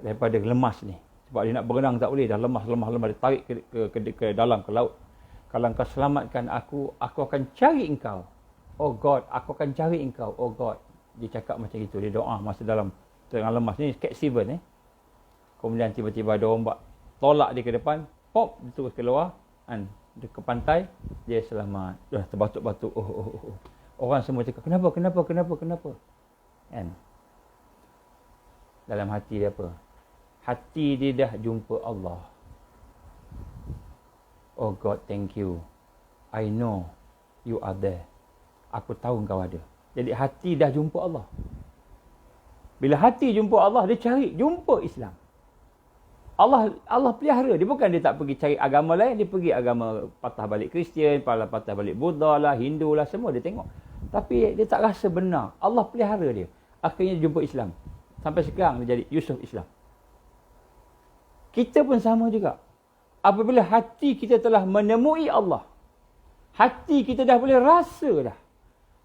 daripada lemas ni. Sebab dia nak berenang tak boleh, dah lemas. Dia tarik ke dalam, ke laut. Kalau engkau selamatkan aku akan cari engkau. Oh God, aku akan cari engkau. Oh God. Dia cakap macam itu, dia doa masa dalam tengah lemas ni, cat Steven Kemudian tiba-tiba ada ombak tolak dia ke depan, pop, dia terus keluar, kan, dia ke pantai, dia selamat. Dah terbatuk-batuk. Oh. Orang semua cakap, kenapa? Kan? Dalam hati dia apa? Hati dia dah jumpa Allah. Oh God, thank you. I know you are there. Aku tahu engkau ada. Jadi hati dah jumpa Allah. Bila hati jumpa Allah, dia cari jumpa Islam. Allah pelihara. Dia bukan dia tak pergi cari agama lain, dia pergi agama patah balik Kristian, patah balik Buddha lah, Hindu lah, semua dia tengok. Tapi dia tak rasa benar. Allah pelihara dia. Akhirnya dia jumpa Islam. Sampai sekarang dia jadi Yusuf Islam. Kita pun sama juga. Apabila hati kita telah menemui Allah, hati kita dah boleh rasa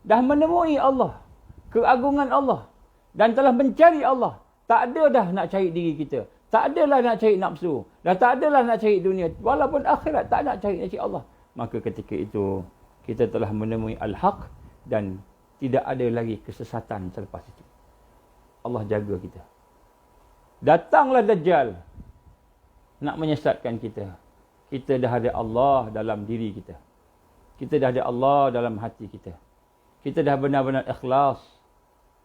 dah menemui Allah, keagungan Allah, dan telah mencari Allah. Tak ada dah nak cari diri kita. Tak adalah nak cari nafsu. Dah tak adalah nak cari dunia. Walaupun akhirat tak nak cari Allah. Maka ketika itu, kita telah menemui Al-Haq dan tidak ada lagi kesesatan selepas itu. Allah jaga kita. Datanglah Dajjal nak menyesatkan kita. Kita dah ada Allah dalam diri kita. Kita dah ada Allah dalam hati kita. Kita dah benar-benar ikhlas.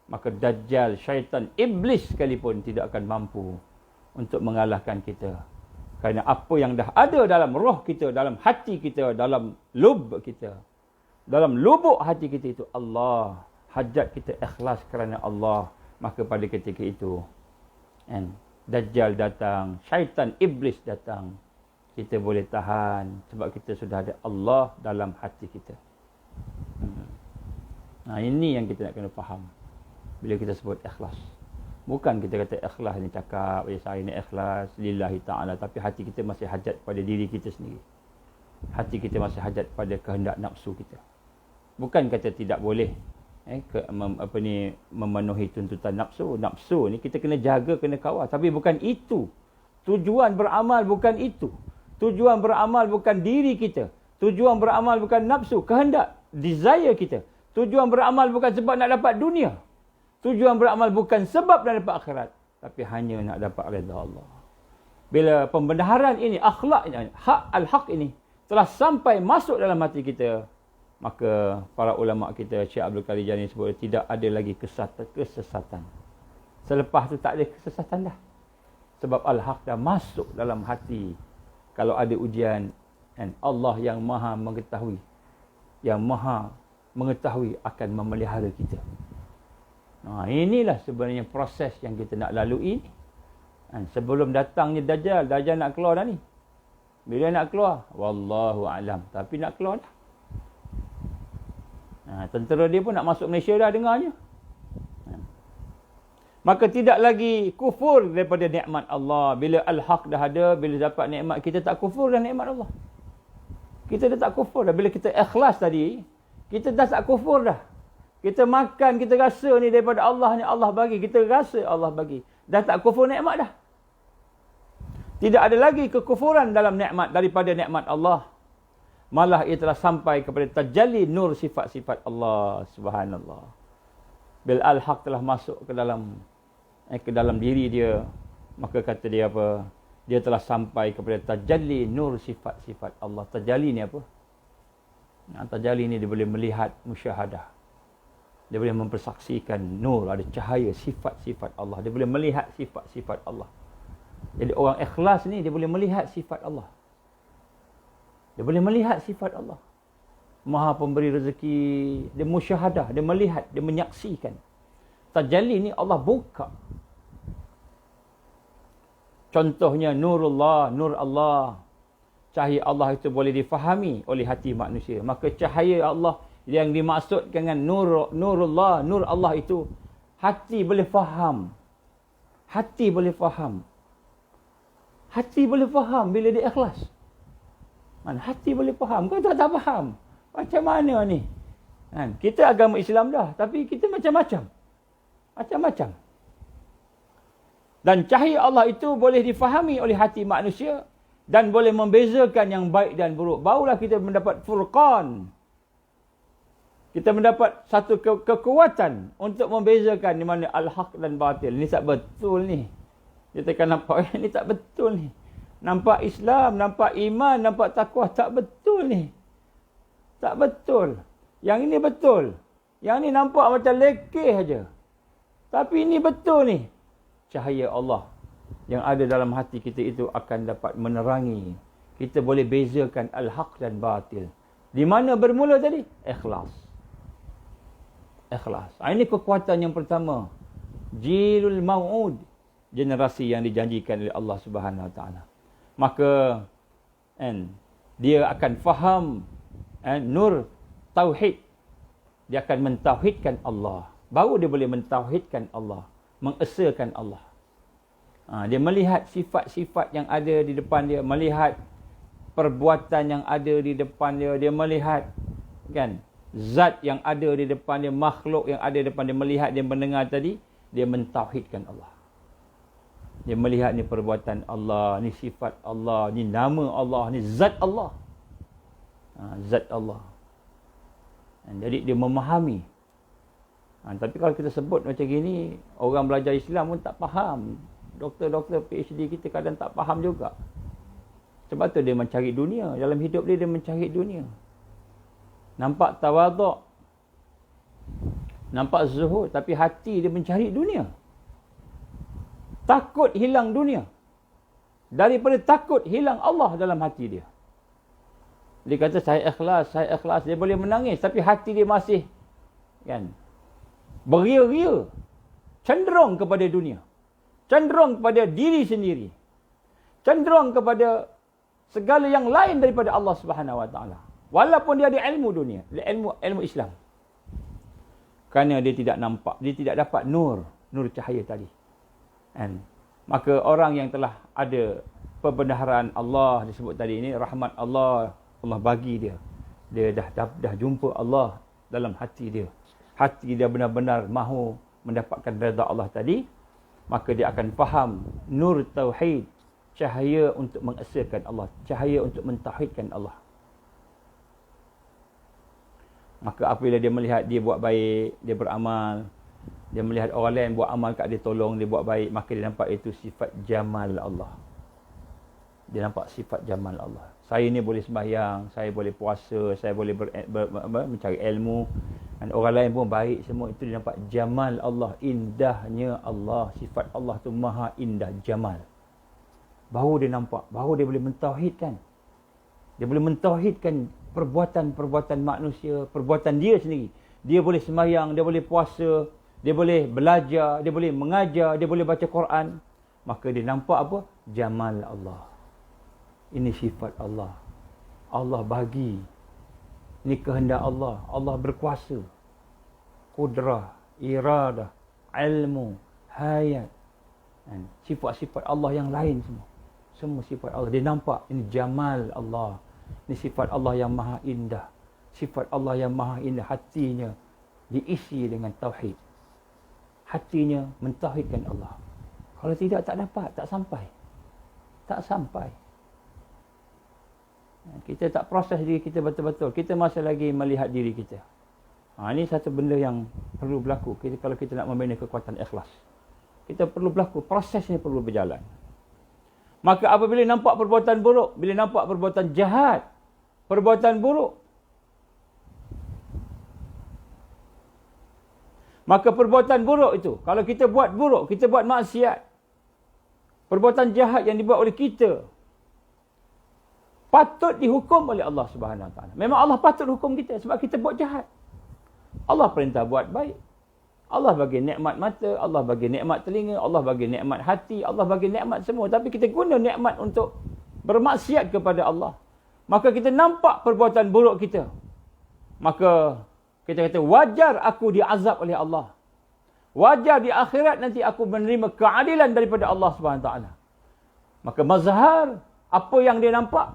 Maka Dajjal, syaitan, iblis sekalipun tidak akan mampu untuk mengalahkan kita. Kerana apa yang dah ada dalam roh kita, dalam hati kita, dalam lub kita, dalam lubuk hati kita itu Allah. Hajat kita ikhlas kerana Allah. Maka pada ketika itu, Dajjal datang, syaitan, iblis datang, kita boleh tahan sebab kita sudah ada Allah dalam hati kita. Nah, ini yang kita nak kena faham bila kita sebut ikhlas. Bukan kita kata ikhlas ni cakap, saya ni ikhlas lillahi ta'ala, tapi hati kita masih hajat pada diri kita sendiri. Hati kita masih hajat pada kehendak nafsu kita. Bukan kata tidak boleh memenuhi tuntutan nafsu. Nafsu ni kita kena jaga, kena kawal, tapi bukan itu. Tujuan beramal bukan itu. Tujuan beramal bukan diri kita. Tujuan beramal bukan nafsu, kehendak, desire kita. Tujuan beramal bukan sebab nak dapat dunia. Tujuan beramal bukan sebab nak dapat akhirat, tapi hanya nak dapat redha Allah. Bila pembenaran ini, akhlak ini, al-haq ini telah sampai masuk dalam hati kita, maka para ulama kita, Syekh Abdul Qadir Jani sebut, tidak ada lagi kesesatan. Selepas tu tak ada kesesatan dah. Sebab al-haq dah masuk dalam hati. Kalau ada ujian, Allah yang maha mengetahui, yang maha mengetahui akan memelihara kita. Nah, inilah sebenarnya proses yang kita nak lalui. Sebelum datangnya Dajjal nak keluar dah ni. Bila nak keluar? Wallahu alam. Tapi nak keluar dah. Tentera dia pun nak masuk Malaysia dah dengarnya. Maka tidak lagi kufur daripada nikmat Allah. Bila al-haq dah ada, bila dapat nikmat, kita tak kufur dah nikmat Allah. Kita dah tak kufur dah. Bila kita ikhlas tadi, kita dah tak kufur dah. Kita makan, kita rasa ni daripada Allah ni, Allah bagi. Kita rasa Allah bagi. Dah tak kufur nikmat dah. Tidak ada lagi kekufuran dalam nikmat daripada nikmat Allah. Malah ia telah sampai kepada tajalli nur sifat-sifat Allah. Subhanallah. Bila al-haq telah masuk ke dalam diri dia, maka kata dia apa? Dia telah sampai kepada tajalli nur sifat-sifat Allah. Tajalli ni apa? Tajalli ni dia boleh melihat musyahadah. Dia boleh mempersaksikan nur, ada cahaya sifat-sifat Allah. Dia boleh melihat sifat-sifat Allah. Jadi orang ikhlas ni dia boleh melihat sifat Allah. Dia boleh melihat sifat Allah. Maha pemberi rezeki, dia musyahadah, dia melihat, dia menyaksikan. Tajalli ni Allah buka. Contohnya nurullah, nur Allah. Cahaya Allah itu boleh difahami oleh hati manusia. Maka cahaya Allah yang dimaksudkan dengan nurullah, nur Allah itu, hati boleh faham. Hati boleh faham. Hati boleh faham bila dia ikhlas. Kan? Hati boleh faham. Kau tak faham. Macam mana ni? Kan? Kita agama Islam dah. Tapi kita macam-macam. Macam-macam. Dan cahaya Allah itu boleh difahami oleh hati manusia. Dan boleh membezakan yang baik dan buruk. Barulah kita mendapat furqan. Kita mendapat satu kekuatan untuk membezakan di mana al-haq dan batil. Ini tak betul ni. Kita akan nampak, ni tak betul ni. Nampak Islam, nampak iman, nampak taqwa. Tak betul ni. Tak betul. Yang ini betul. Yang ni nampak macam lekeh aja. Tapi ini betul ni. Cahaya Allah yang ada dalam hati kita itu akan dapat menerangi. Kita boleh bezakan al-haq dan batil. Di mana bermula tadi? Ikhlas. Ikhlas. Ini kekuatan yang pertama. Jilul mau'ud. Generasi yang dijanjikan oleh Allah Subhanahu Wa Taala. Maka dia akan faham nur tauhid. Dia akan mentauhidkan Allah. Baru dia boleh mentauhidkan Allah, mengesakan Allah. Dia melihat sifat-sifat yang ada di depan dia, melihat perbuatan yang ada di depan dia, dia melihat kan zat yang ada di depan dia, makhluk yang ada di depan dia, melihat dia mendengar tadi, dia mentauhidkan Allah. Dia melihat ni perbuatan Allah, ni sifat Allah, ni nama Allah, ni zat Allah. Zat Allah. Jadi dia memahami. Tapi kalau kita sebut macam gini, orang belajar Islam pun tak faham. Doktor-doktor PhD kita kadang tak faham juga. Sebab tu dia mencari dunia. Dalam hidup dia mencari dunia. Nampak tawaduk. Nampak zuhud. Tapi hati dia mencari dunia. Takut hilang dunia. Daripada takut hilang Allah dalam hati dia. Dia kata saya ikhlas. Dia boleh menangis. Tapi hati dia masih kan beria-ria. Cenderung kepada dunia. Cenderung kepada diri sendiri. Cenderung kepada segala yang lain daripada Allah Subhanahu Wa Taala. Walaupun dia ada ilmu dunia. Ilmu Islam. Kerana dia tidak nampak. Dia tidak dapat nur cahaya tadi. Maka orang yang telah ada pembenaran Allah disebut tadi ini, rahmat Allah bagi dia. Dia dah jumpa Allah dalam hati dia. Hati dia benar-benar mahu mendapatkan redha Allah tadi. Maka dia akan faham nur tauhid, cahaya untuk mengesakan Allah, cahaya untuk mentauhidkan Allah. Maka apabila dia melihat dia buat baik, dia beramal, dia melihat orang lain buat amal kat dia, tolong dia buat baik, maka dia nampak itu sifat jamal Allah. Dia nampak sifat jamal Allah. Saya ni boleh sembahyang, saya boleh puasa, saya boleh mencari ilmu, dan orang lain pun baik semua. Itu dia nampak jamal Allah, indahnya Allah. Sifat Allah tu maha indah, jamal. Baru dia nampak, baru dia boleh mentauhidkan. Dia boleh mentauhidkan perbuatan-perbuatan manusia, perbuatan dia sendiri. Dia boleh sembahyang, dia boleh puasa, dia boleh belajar, dia boleh mengajar, dia boleh baca Quran. Maka dia nampak apa? Jamal Allah. Ini sifat Allah. Allah bagi. Ini kehendak Allah. Allah berkuasa. Kudrah, iradah, ilmu, hayat. Sifat-sifat Allah yang lain semua. Semua sifat Allah. Dia nampak ini jamal Allah. Ini sifat Allah yang maha indah. Sifat Allah yang maha indah. Hatinya diisi dengan tauhid. Hatinya mentauhidkan Allah. Kalau tidak, tak dapat, tak sampai. Tak sampai. Kita tak proses diri kita betul-betul. Kita masih lagi melihat diri kita. Ini satu benda yang perlu berlaku. Kalau kita nak membina kekuatan ikhlas. Kita perlu berlaku. Proses ni perlu berjalan. Maka apabila nampak perbuatan buruk, bila nampak perbuatan jahat, perbuatan buruk, maka perbuatan buruk itu, kalau kita buat buruk, kita buat maksiat, perbuatan jahat yang dibuat oleh kita, patut dihukum oleh Allah Subhanahu Wa Taala. Memang Allah patut hukum kita sebab kita buat jahat. Allah perintah buat baik. Allah bagi nikmat mata, Allah bagi nikmat telinga, Allah bagi nikmat hati, Allah bagi nikmat semua. Tapi kita guna nikmat untuk bermaksiat kepada Allah. Maka kita nampak perbuatan buruk kita. Maka kita kata, wajar aku diazab oleh Allah. Wajar di akhirat nanti aku menerima keadilan daripada Allah Subhanahu Wa Taala. Maka mazhar, apa yang dia nampak,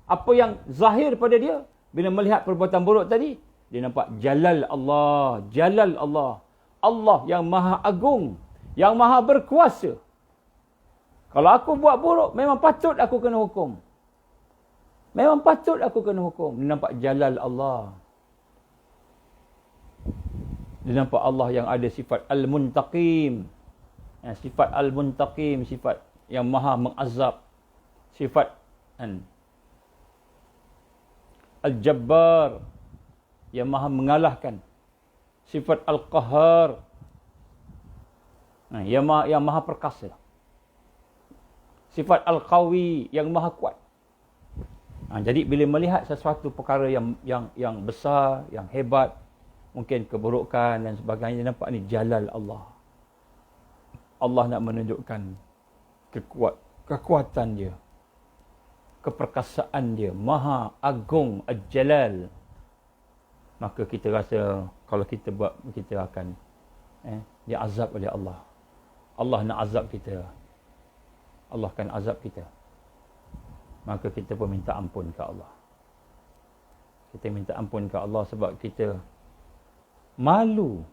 apa yang zahir pada dia, bila melihat perbuatan buruk tadi, dia nampak jalal Allah, jalal Allah. Allah yang maha agung, yang maha berkuasa. Kalau aku buat buruk, memang patut aku kena hukum. Memang patut aku kena hukum. Dia nampak jalal Allah. Dia nampak Allah yang ada sifat Al-Muntaqim. Sifat Al-Muntaqim, sifat yang maha mengazab. Sifat Al-Jabbar, yang maha mengalahkan. Sifat Al-Qahhar, yang maha perkasa. Sifat Al-Qawi, yang maha kuat. Jadi bila melihat sesuatu perkara yang besar, yang hebat, mungkin keburukan dan sebagainya, nampak ni jalal Allah. Allah nak menunjukkan kekuatan dia, keperkasaan dia, maha agung, al-jalal. Maka kita rasa kalau kita buat, kita akan diazab oleh Allah. Allah nak azab kita. Allah akan azab kita. Maka kita pun minta ampun ke Allah. Kita minta ampun ke Allah sebab kita malu.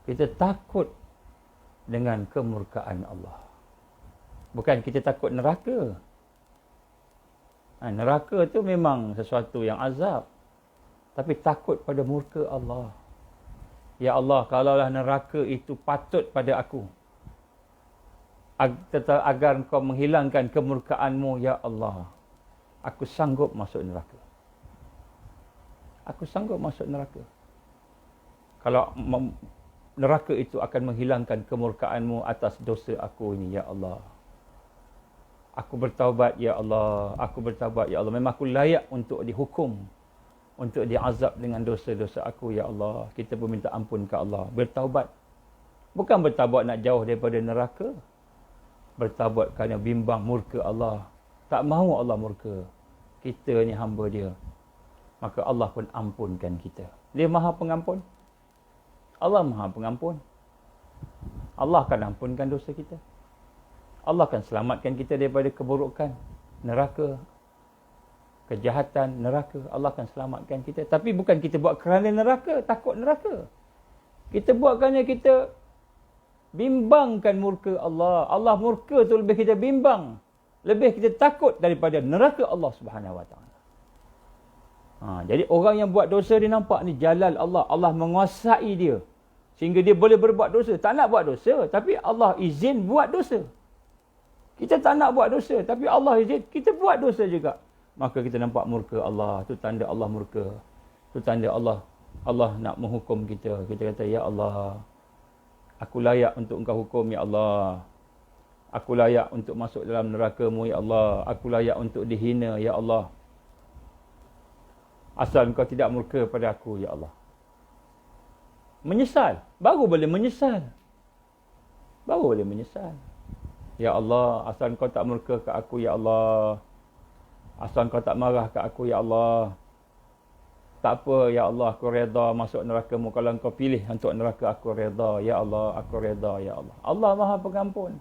Kita takut dengan kemurkaan Allah. Bukan kita takut neraka. Neraka tu memang sesuatu yang azab. Tapi takut pada murka Allah. Ya Allah, kalaulah neraka itu patut pada aku, agar Engkau menghilangkan kemurkaan-Mu, ya Allah, aku sanggup masuk neraka. Aku sanggup masuk neraka. Kalau neraka itu akan menghilangkan kemurkaan-Mu atas dosa aku ini, ya Allah. Aku bertaubat, ya Allah. Aku bertaubat, ya Allah. Memang aku layak untuk dihukum, untuk diazab dengan dosa-dosa aku, ya Allah. Kita pun minta ampun ke Allah. Bertaubat. Bukan bertaubat nak jauh daripada neraka. Bertaubat kerana bimbang murka Allah. Tak mahu Allah murka. Kita ni hamba dia. Maka Allah pun ampunkan kita. Dia maha pengampun. Allah maha pengampun. Allah akan ampunkan dosa kita. Allah akan selamatkan kita daripada keburukan, neraka, kejahatan, neraka. Allah akan selamatkan kita. Tapi bukan kita buat kerana neraka, takut neraka. Kita buat kerana kita bimbangkan murka Allah. Allah murka tu lebih kita bimbang. Lebih kita takut daripada neraka Allah Subhanahu Wa Taala. Jadi orang yang buat dosa dia nampak ni jalal Allah. Allah menguasai dia. Sehingga dia boleh berbuat dosa. Tak nak buat dosa. Tapi Allah izin buat dosa. Kita tak nak buat dosa. Tapi Allah izin kita buat dosa juga. Maka kita nampak murka Allah. Itu tanda Allah murka. Itu tanda Allah nak menghukum kita. Kita kata, ya Allah, aku layak untuk Engkau hukum, ya Allah. Aku layak untuk masuk dalam neraka-Mu, ya Allah. Aku layak untuk dihina, ya Allah. Asal Engkau tidak murka pada aku, ya Allah. Menyesal. Baru boleh menyesal. Baru boleh menyesal. Ya Allah, asal Engkau tak murka ke aku, ya Allah. Asal Engkau tak marah ke aku, ya Allah. Tak apa, ya Allah, aku reda masuk neraka-Mu. Kalau Engkau pilih untuk neraka, aku reda. Ya Allah, aku reda, ya Allah. Allah maha pengampun.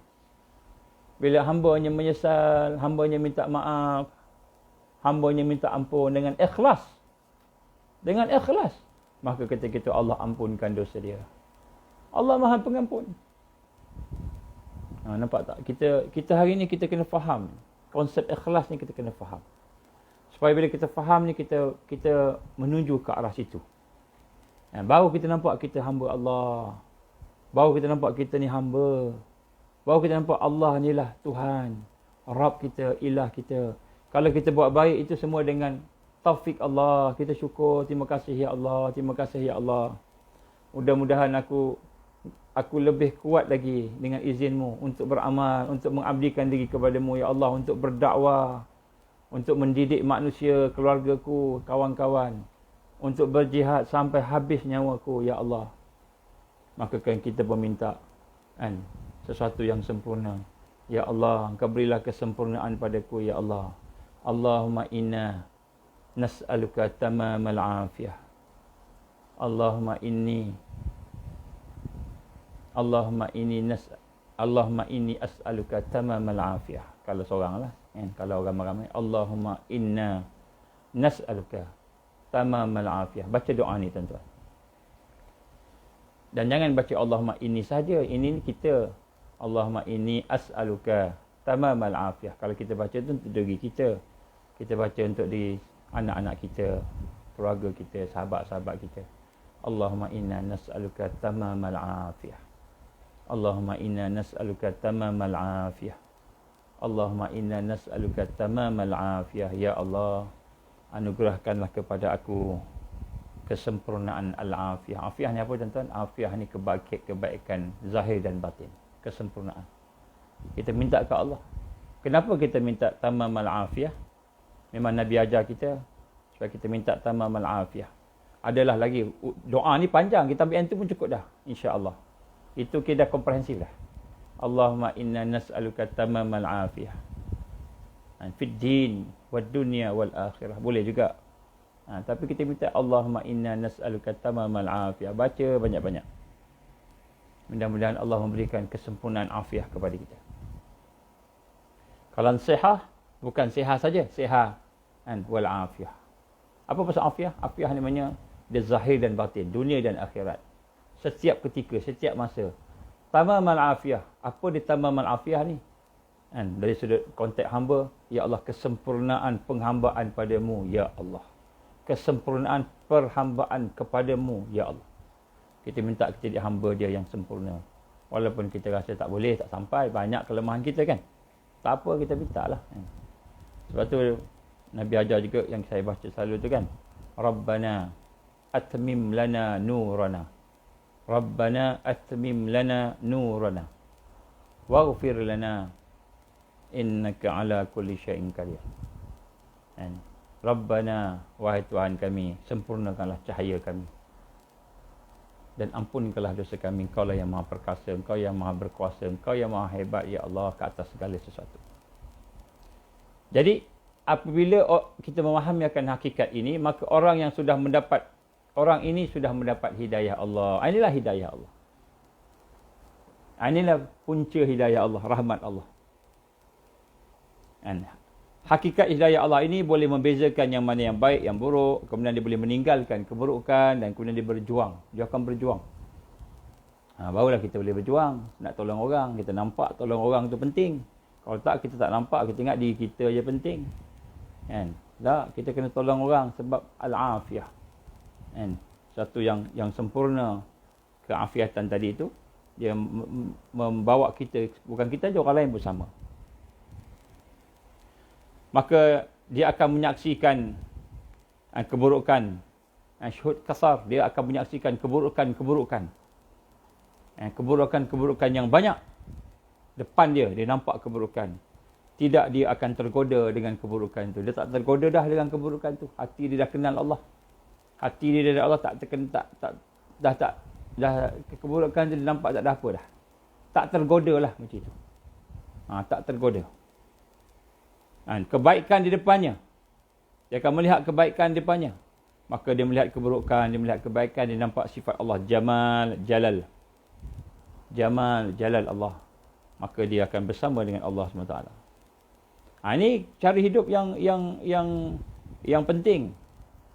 Bila hamba-Nya menyesal, hamba-Nya minta maaf, hamba-Nya minta ampun dengan ikhlas. Dengan ikhlas. Maka ketika itu Allah ampunkan dosa dia. Allah maha pengampun. Nampak tak? Kita hari ni kita kena faham. Konsep ikhlas ni kita kena faham. Supaya bila kita faham ni, kita menuju ke arah situ. Baru kita nampak kita hamba Allah. Baru kita nampak kita ni hamba. Baru kita nampak Allah ni lah Tuhan. Rabb kita, ilah kita. Kalau kita buat baik itu semua dengan taufik Allah. Kita syukur, terima kasih ya Allah. Terima kasih ya Allah. Mudah-mudahan aku lebih kuat lagi dengan izin-Mu untuk beramal, untuk mengabdikan diri kepada-Mu ya Allah, untuk berdakwah, untuk mendidik manusia, keluargaku, kawan-kawan, untuk berjihad sampai habis nyawaku, ya Allah. Maka kan kita meminta sesuatu yang sempurna. Ya Allah, Engkau berilah kesempurnaan padaku, ya Allah. Allahumma inna nas'aluka tamamal afiyah. Allahumma inni Allahumma inni as'aluka tamamal afiyah. Kalau seorang lah, kan? Kalau orang ramai, Allahumma inna nas'aluka tamamal afiyah. Baca doa ni tuan-tuan. Dan jangan baca Allahumma inni saja. Ini kita. Allahumma inni as'aluka tamamal afiyah. Kalau kita baca tu untuk diri kita. Kita baca untuk diri anak-anak kita, keluarga kita, sahabat-sahabat kita. Allahumma inna nas'aluka tamamal afiyah. Allahumma inna nas'aluka tamamal afiyah. Allahumma inna nas'aluka tamamal afiyah. Ya Allah, anugerahkanlah kepada aku kesempurnaan al-afiyah. Afiyah ni apa tuan-tuan? Afiyah ni kebaikan zahir dan batin. Kesempurnaan. Kita minta ke Allah. Kenapa kita minta tamamal afiyah? Memang Nabi ajar kita supaya kita minta tamamal afiyah. Adalah lagi doa ni panjang, kita ambil yang tu pun cukup dah, insya-Allah. Itu kita dah komprehensif dah. Allahumma inna nas'aluka tamamal afiyah. Fid din wad dunya wal akhirah. Boleh juga. Tapi kita minta Allahumma inna nas'aluka tamamal afiyah. Baca banyak-banyak. Mudah-mudahan Allah memberikan kesempurnaan afiah kepada kita. Kalau sihah, bukan sihat saja, sihat wal afiyah. Apa pasal afiyah? Afiyah ni maknanya dia zahir dan batin, dunia dan akhirat. Setiap ketika, setiap masa. Tamamal afiyah. Apa dia tamamal afiyah ni? Dari sudut konteks hamba, ya Allah, kesempurnaan penghambaan padamu, ya Allah. Kesempurnaan perhambaan kepadamu, ya Allah. Kita minta kita jadi hamba dia yang sempurna. Walaupun kita rasa tak boleh, tak sampai, banyak kelemahan kita kan. Tak apa, kita minta lah. Sebab tu Nabi ajar juga yang saya baca selalu tu kan. Rabbana atmim lana nurana. Rabbana atmim lana nurana. Waghfir lana innaka ala kulli syai'in qadir. Rabbana, wahai Tuhan kami, sempurnakanlah cahaya kami. Dan ampunkanlah dosa kami. Engkau lah yang maha perkasa, Engkau yang maha berkuasa, Engkau yang maha hebat, ya Allah, ke atas segala sesuatu. Jadi, apabila kita memahami akan hakikat ini, maka orang ini sudah mendapat hidayah Allah. Inilah hidayah Allah. Inilah punca hidayah Allah, rahmat Allah. Hakikat hidayah Allah ini boleh membezakan yang mana yang baik, yang buruk. Kemudian dia boleh meninggalkan keburukan dan kemudian dia berjuang. Dia akan berjuang. Barulah kita boleh berjuang. Nak tolong orang, kita nampak tolong orang tu penting. Kalau tak, kita tak nampak, kita ingat diri kita je penting. Tak, kita kena tolong orang sebab al-afiyah. Satu yang sempurna keafiatan tadi itu, dia membawa kita, bukan kita je, orang lain pun sama. Maka dia akan menyaksikan keburukan. Syuhud kasar, dia akan menyaksikan keburukan-keburukan. Keburukan-keburukan yang banyak. Depan dia nampak keburukan. Tidak dia akan tergoda dengan keburukan itu. Dia tak tergoda dah dengan keburukan itu. Hati dia dah kenal Allah. Hati dia dari Allah dah keburukan itu dia nampak tak ada apa dah. Tak tergoda lah macam itu. Tak tergoda. Kebaikan di depannya. Dia akan melihat kebaikan di depannya. Maka dia melihat keburukan, dia melihat kebaikan, dia nampak sifat Allah. Jamal, Jalal. Jamal, Jalal Allah. Maka dia akan bersama dengan Allah SWT. Ini cara hidup yang penting.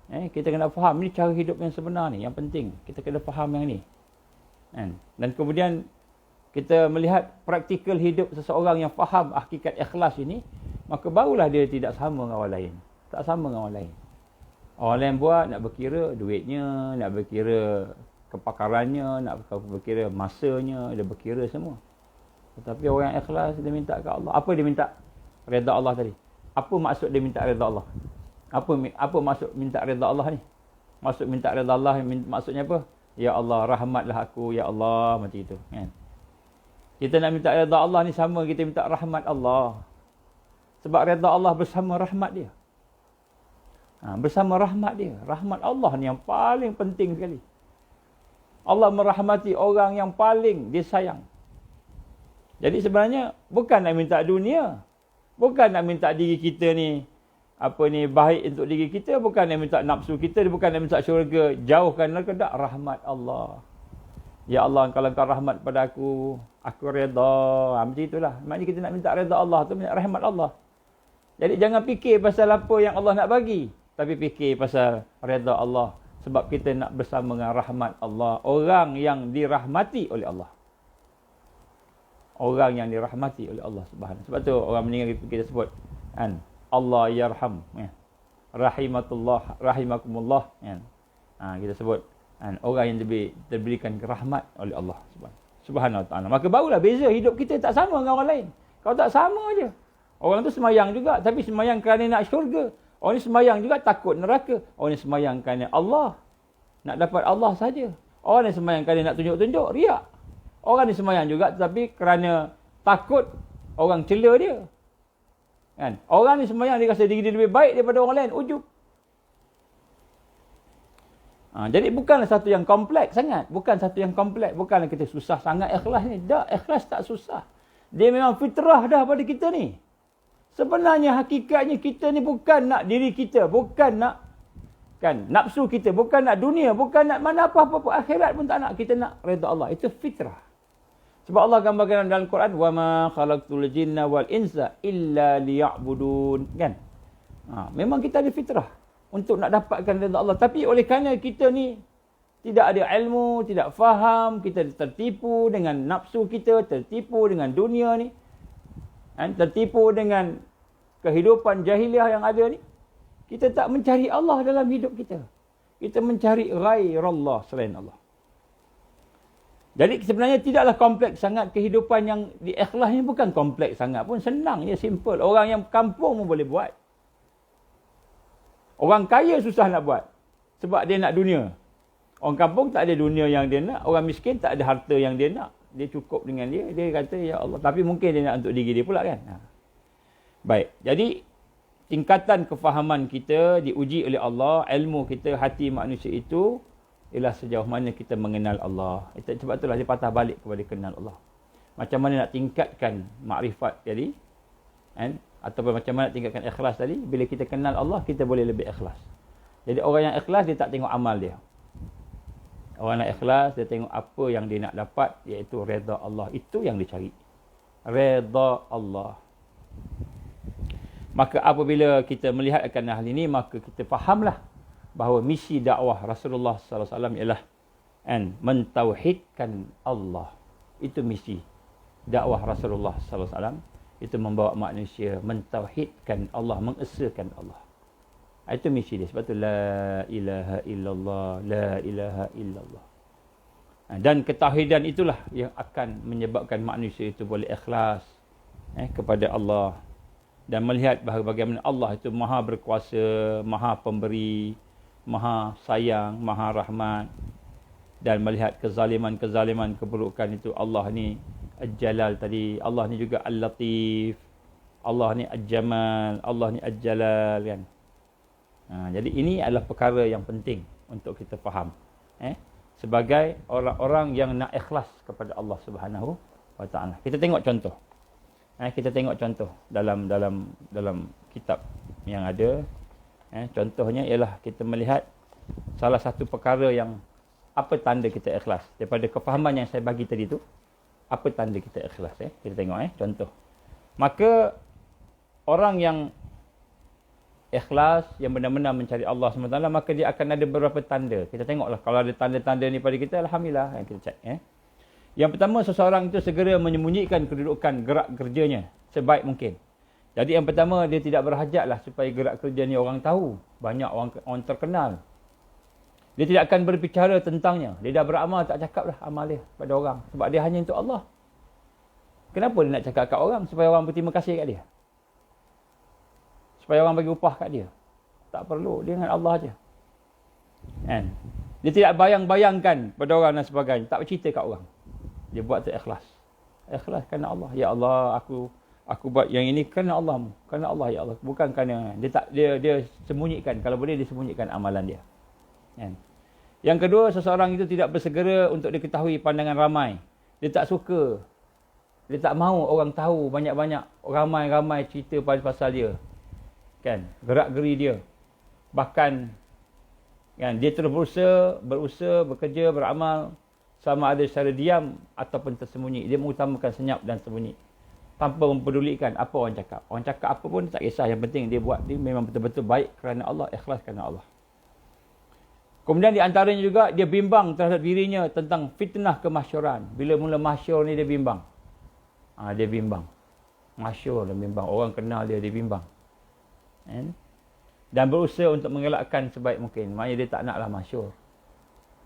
Kita kena faham, ini cara hidup yang sebenar ni, yang penting. Kita kena faham yang ni. Dan kemudian kita melihat praktikal hidup seseorang yang faham hakikat ikhlas ini, maka barulah dia tidak sama dengan orang lain. Tak sama dengan orang lain. Orang lain buat, nak berkira duitnya, nak berkira kepakarannya, nak berkira masanya, dia berkira semua. Tetapi orang yang ikhlas, dia minta ke Allah. Apa dia minta? Redha Allah tadi. Apa maksud dia minta redha Allah? Apa maksud minta redha Allah ni? Maksud minta redha Allah, maksudnya apa? Ya Allah, rahmatlah aku, ya Allah, macam itu. Kan? Kita nak minta redha Allah ni sama kita minta rahmat Allah. Sebab redha Allah bersama rahmat dia. Bersama rahmat dia. Rahmat Allah ni yang paling penting sekali. Allah merahmati orang yang paling dia sayang. Jadi sebenarnya bukan nak minta dunia. Bukan nak minta diri kita ni baik untuk diri kita, bukan nak minta nafsu kita, bukan nak minta syurga, jauhkan neraka, tak, rahmat Allah. Ya Allah, kalau Engkau rahmat pada aku, Aku redha. Macam itulah. Maknanya kita nak minta redha Allah tu, minta rahmat Allah. Jadi jangan fikir pasal apa yang Allah nak bagi, tapi fikir pasal redha Allah. Sebab kita nak bersama dengan rahmat Allah. Orang yang dirahmati oleh Allah. Orang yang dirahmati oleh Allah Subhanahu. Sebab tu orang meninggal kita sebut kan, Allah yarham, ya. Rahimatullah, rahimakumullah, kan. Kita sebut kan, orang yang diberikan rahmat oleh Allah Subhanahu wa taala. Maka barulah beza hidup kita tak sama dengan orang lain. Kalau tak sama je. Orang tu semayang juga, tapi semayang kerana nak syurga. Orang ni semayang juga takut neraka. Orang ni semayang kerana Allah, nak dapat Allah saja. Orang ni semayang kerana nak tunjuk-tunjuk, riak. Orang ni semayang juga tapi kerana takut orang cela dia. Kan? Orang ni semayang dia rasa diri dia lebih baik daripada orang lain, ujub. Jadi bukanlah satu yang kompleks sangat. Bukan satu yang kompleks. Bukanlah kita susah sangat ikhlas ni. Tak, ikhlas tak susah. Dia memang fitrah dah pada kita ni. Sebenarnya hakikatnya kita ni bukan nak diri kita. Bukan nak kan nafsu kita. Bukan nak dunia. Bukan nak mana apa-apa. Akhirat pun tak nak. Kita nak redha Allah. Itu fitrah. Sebab Allah gambarkan dalam Quran, وَمَا خَلَقْتُ الْجِنَّ وَالْإِنْسَ إِلَّا لِيَعْبُدُونَ. Kan? Memang kita ada fitrah untuk nak dapatkan redha Allah. Tapi oleh kerana kita ni tidak ada ilmu, tidak faham, kita tertipu dengan nafsu kita, tertipu dengan dunia ni, tertipu dengan kehidupan jahiliah yang ada ni, kita tak mencari Allah dalam hidup kita. Kita mencari ghairallah, selain Allah. Jadi sebenarnya tidaklah kompleks sangat kehidupan yang di ikhlas ni, bukan kompleks sangat pun, senang je, simple. Orang yang kampung pun boleh buat. Orang kaya susah nak buat sebab dia nak dunia. Orang kampung tak ada dunia yang dia nak, orang miskin tak ada harta yang dia nak. Dia cukup dengan dia kata ya Allah, tapi mungkin dia nak untuk diri dia pula kan. Baik. Jadi tingkatan kefahaman kita diuji oleh Allah, ilmu kita, hati manusia itu ialah sejauh mana kita mengenal Allah. Sebab itulah dia patah balik kepada kenal Allah. Macam mana nak tingkatkan makrifat tadi, kan? Ataupun macam mana nak tingkatkan ikhlas tadi. Bila kita kenal Allah, kita boleh lebih ikhlas. Jadi orang yang ikhlas, dia tak tengok amal dia. Orang yang ikhlas, dia tengok apa yang dia nak dapat, iaitu redha Allah. Itu yang dia cari. Redha Allah. Maka apabila kita melihat akan hal ini, maka kita fahamlah bahawa misi dakwah Rasulullah sallallahu alaihi wasallam ialah mentauhidkan Allah. Itu misi dakwah Rasulullah sallallahu alaihi wasallam, itu membawa manusia mentauhidkan Allah, mengesakan Allah. Itu misi dia. Sebab tu la ilaha illallah, la ilaha illallah. Dan ketauhidan itulah yang akan menyebabkan manusia itu boleh ikhlas kepada Allah dan melihat bahawa bagaimana Allah itu maha berkuasa, maha pemberi, maha sayang, maha rahmat, dan melihat kezaliman-kezaliman, keburukan itu Allah ni Al-Jalal tadi, Allah ni juga Al-Latif, Allah ni Al-Jamal, Allah ni Al-Jalal, kan. Jadi ini adalah perkara yang penting untuk kita faham sebagai orang-orang yang nak ikhlas kepada Allah Subhanahu wa taala. Kita tengok contoh. Kita tengok contoh dalam kitab yang ada. Contohnya ialah kita melihat salah satu perkara yang apa tanda kita ikhlas. Daripada kefahaman yang saya bagi tadi tu, apa tanda kita ikhlas? Kita tengok contoh. Maka orang yang ikhlas, yang benar-benar mencari Allah SWT, maka dia akan ada beberapa tanda. Kita tengoklah kalau ada tanda-tanda ni pada kita, alhamdulillah, kita cek. Yang pertama, seseorang itu segera menyembunyikan kedudukan gerak kerjanya sebaik mungkin. Jadi yang pertama, dia tidak berhajatlah supaya gerak kerja ni orang tahu. Banyak orang terkenal. Dia tidak akan berbicara tentangnya. Dia dah beramal, tak cakap dah amal dia pada orang. Sebab dia hanya untuk Allah. Kenapa dia nak cakap kat orang? Supaya orang berterima kasih kat dia. Supaya orang bagi upah kat dia. Tak perlu. Dia dengan Allah aja. Kan? Dia tidak bayang-bayangkan pada orang dan sebagainya. Tak bercerita kat orang. Dia buat tu ikhlas. Ikhlas kerana Allah. Ya Allah, aku buat yang ini kerana Allah-Mu. Kerana Allah, ya Allah. Bukan kerana dia sembunyikan. Kalau boleh dia sembunyikan amalan dia. Kan? Yang kedua, seseorang itu tidak bersegera untuk diketahui pandangan ramai. Dia tak suka. Dia tak mahu orang tahu banyak-banyak. Ramai-ramai cerita pasal dia. Kan? Gerak-geri dia. Bahkan kan, dia terus berusaha, bekerja, beramal sama ada secara diam ataupun tersembunyi. Dia mengutamakan senyap dan sembunyi. Tanpa mempedulikan apa orang cakap. Orang cakap apa pun tak kisah. Yang penting dia buat, dia memang betul-betul baik kerana Allah, ikhlas kerana Allah. Kemudian di antaranya juga, dia bimbang terhadap dirinya tentang fitnah kemasyuran. Bila mula masyur ni dia bimbang. Dia bimbang. Masyur dia bimbang. Orang kenal dia bimbang. Dan berusaha untuk mengelakkan sebaik mungkin. Maknanya dia tak naklah masyur.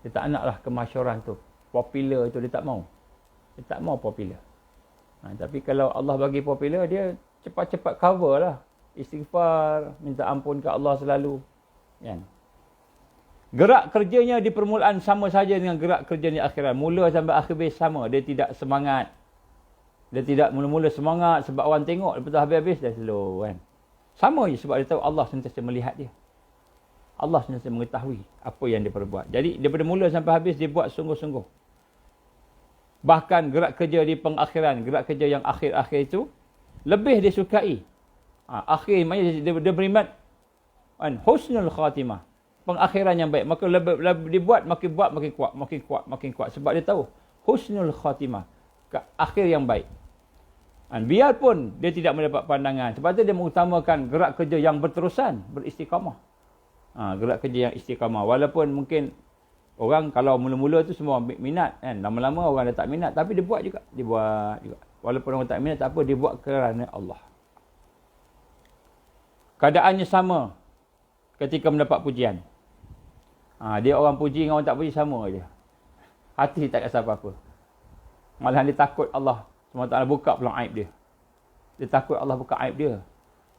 Dia tak naklah kemasyuran tu. Popular tu dia tak mau. Dia tak mau popular. Tapi kalau Allah bagi popular, dia cepat-cepat cover lah. Istighfar, minta ampun ke Allah selalu. Kan? Gerak kerjanya di permulaan sama saja dengan gerak kerja di akhirat. Mula sampai akhir sama. Dia tidak semangat. Dia tidak mula-mula semangat sebab orang tengok. Lepas tu habis-habis dah slow kan. Sama je sebab dia tahu Allah sentiasa melihat dia. Allah sentiasa mengetahui apa yang dia perbuat. Jadi daripada mula sampai habis dia buat sungguh-sungguh. Bahkan gerak kerja di pengakhiran, gerak kerja yang akhir-akhir itu lebih dia sukai. Akhir maknanya dia beriman husnul khatimah. Pengakhiran yang baik. Maka lebih dibuat makin kuat. Sebab dia tahu husnul khatimah. Akhir yang baik. Biarpun dia tidak mendapat pandangan. Sebab itu dia mengutamakan gerak kerja yang berterusan, beristiqamah. Gerak kerja yang istiqamah. Walaupun mungkin orang kalau mula-mula tu semua minat kan. Lama-lama orang dah tak minat. Tapi dia buat juga. Walaupun orang tak minat, tak apa. Dia buat kerana Allah. Keadaannya sama ketika mendapat pujian. Dia orang puji dengan orang tak puji sama je. Hati tak rasa apa-apa. Malahan dia takut Allah SWT buka peluang aib dia. Dia takut Allah buka aib dia.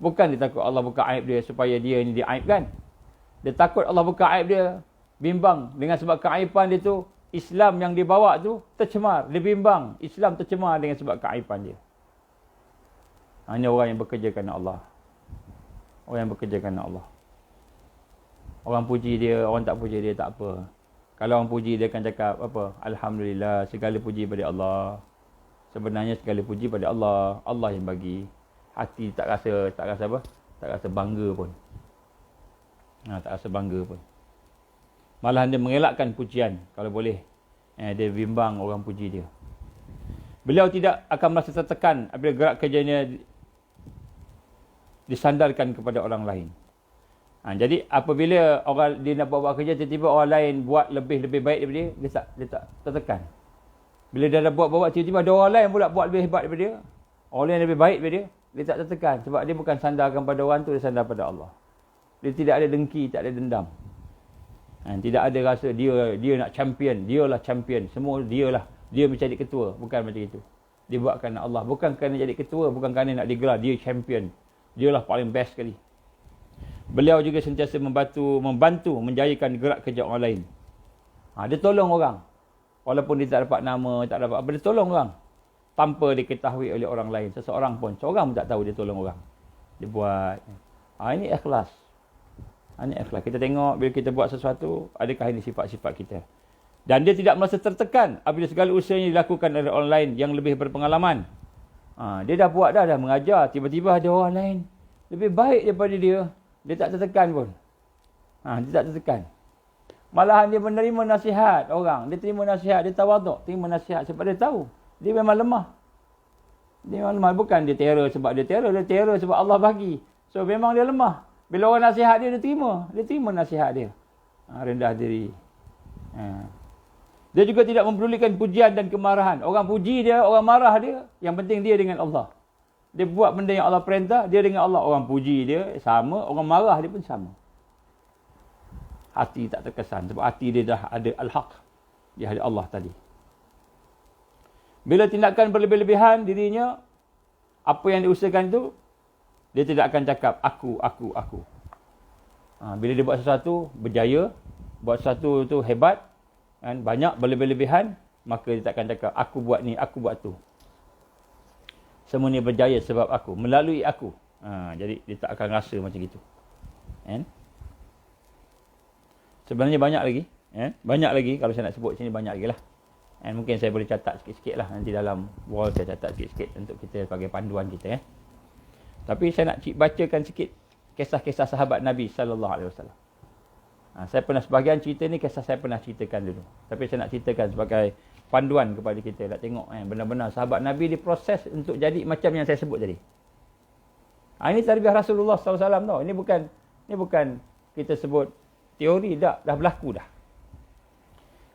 Bukan dia takut Allah buka aib dia supaya dia ni diaibkan. Dia takut Allah buka aib dia. Bimbang dengan sebab keaiban dia tu, Islam yang dibawa tu tercemar. Dia bimbang Islam tercemar dengan sebab keaiban dia. Hanya orang yang bekerja kerana Allah. Orang yang bekerja kerana Allah. Orang puji dia, orang tak puji dia tak apa. Kalau orang puji dia akan cakap apa? Alhamdulillah, segala puji pada Allah. Sebenarnya segala puji pada Allah. Allah yang bagi. Hati tak rasa apa? Tak rasa bangga pun. Tak rasa bangga pun. Malahan dia mengelakkan pujian kalau boleh. Dia bimbang orang puji dia. Beliau tidak akan merasa tertekan apabila gerak kerjanya disandarkan kepada orang lain. Jadi apabila orang dia nak buat kerja, tiba-tiba orang lain buat lebih baik daripada dia, dia tak tertekan. Bila dia dah buat tiba-tiba ada orang lain pula buat lebih hebat daripada dia. Orang lain lebih baik daripada dia tak tertekan. Sebab dia bukan sandarkan pada orang tu, dia sandar pada Allah. Dia tidak ada dengki, tak ada dendam. Tidak ada rasa dia nak champion, dialah champion. Semua dialah, dia menjadi ketua. Bukan macam itu. Dia buat kerana Allah. Bukan kerana jadi ketua, bukan kerana nak digelar, dia champion. Dialah paling best sekali. Beliau juga sentiasa membantu menjayakan gerak kerja orang lain. Dia tolong orang. Walaupun dia tak dapat nama, tak dapat apa, dia tolong orang. Tanpa diketahui oleh orang lain. Seorang pun tak tahu dia tolong orang. Dia buat. Ini ikhlas. Ini ikhlas. Kita tengok bila kita buat sesuatu, adakah ini sifat-sifat kita. Dan dia tidak merasa tertekan apabila segala usahanya dilakukan oleh orang lain yang lebih berpengalaman. Dia dah buat dah mengajar. Tiba-tiba ada orang lain lebih baik daripada dia. Dia tak tertekan pun. Dia tak tertekan. Malahan dia menerima nasihat orang. Dia terima nasihat. Dia tawaduk. Terima nasihat sebab dia tahu. Dia memang lemah. Dia memang lemah. Bukan dia terror sebab dia terror. Dia terror sebab Allah bagi. So memang dia lemah. Bila orang nasihat dia, dia terima. Dia terima nasihat dia. Rendah diri. Dia juga tidak mempedulikan pujian dan kemarahan. Orang puji dia, orang marah dia. Yang penting dia dengan Allah. Dia buat benda yang Allah perintah, dia dengan Allah. Orang puji dia sama, orang marah dia pun sama. Hati tak terkesan. Sebab hati dia dah ada al-haq. Dia ada Allah tadi. Bila tindakan berlebih-lebihan dirinya, apa yang diusahakan itu, dia tidak akan cakap, aku. Bila dia buat sesuatu, berjaya. Buat sesuatu tu hebat. Banyak berlebih-lebihan. Maka dia tak akan cakap, aku buat ni, aku buat tu. Semua ni berjaya sebab aku. Melalui aku. Jadi dia tak akan rasa macam itu. Sebenarnya banyak lagi. Banyak lagi. Kalau saya nak sebut sini banyak lagi lah. Mungkin saya boleh catat sikit-sikit lah. Nanti dalam wall saya catat sikit-sikit untuk kita sebagai panduan kita. Tapi saya nak bacakan sikit kisah-kisah sahabat Nabi SAW. Saya pernah sebahagian cerita ni kisah saya pernah ceritakan dulu. Tapi saya nak ceritakan sebagai panduan kepada kita. Nak tengok benar-benar sahabat Nabi diproses untuk jadi macam yang saya sebut tadi. Ini tarbiyah Rasulullah SAW tau. Ini bukan kita sebut teori, dah berlaku dah.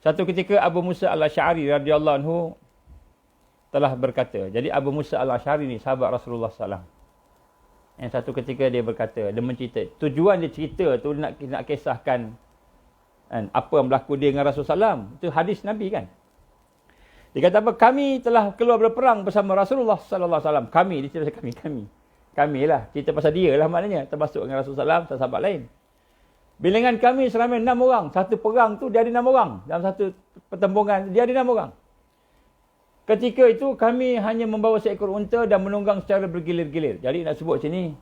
Satu ketika Abu Musa al-Asy'ari radhiyallahu anhu telah berkata. Jadi Abu Musa al-Asy'ari ni sahabat Rasulullah SAW. Yang satu ketika dia berkata, dia mencerita. Tujuan dia cerita tu nak kisahkan apa yang berlaku dia dengan Rasulullah SAW. Itu hadis Nabi kan. Dia kata apa? Kami telah keluar berperang bersama Rasulullah SAW. Kami, dia cerita kami. Kami lah. Cerita pasal dia lah maknanya. Termasuk dengan Rasulullah SAW, sahabat lain. Bilangan kami seramai 6 orang. Satu perang tu dia ada 6 orang. Dalam satu pertembungan dia ada 6 orang. Ketika itu kami hanya membawa seekor unta dan menunggang secara bergilir-gilir. Jadi nak sebut sini,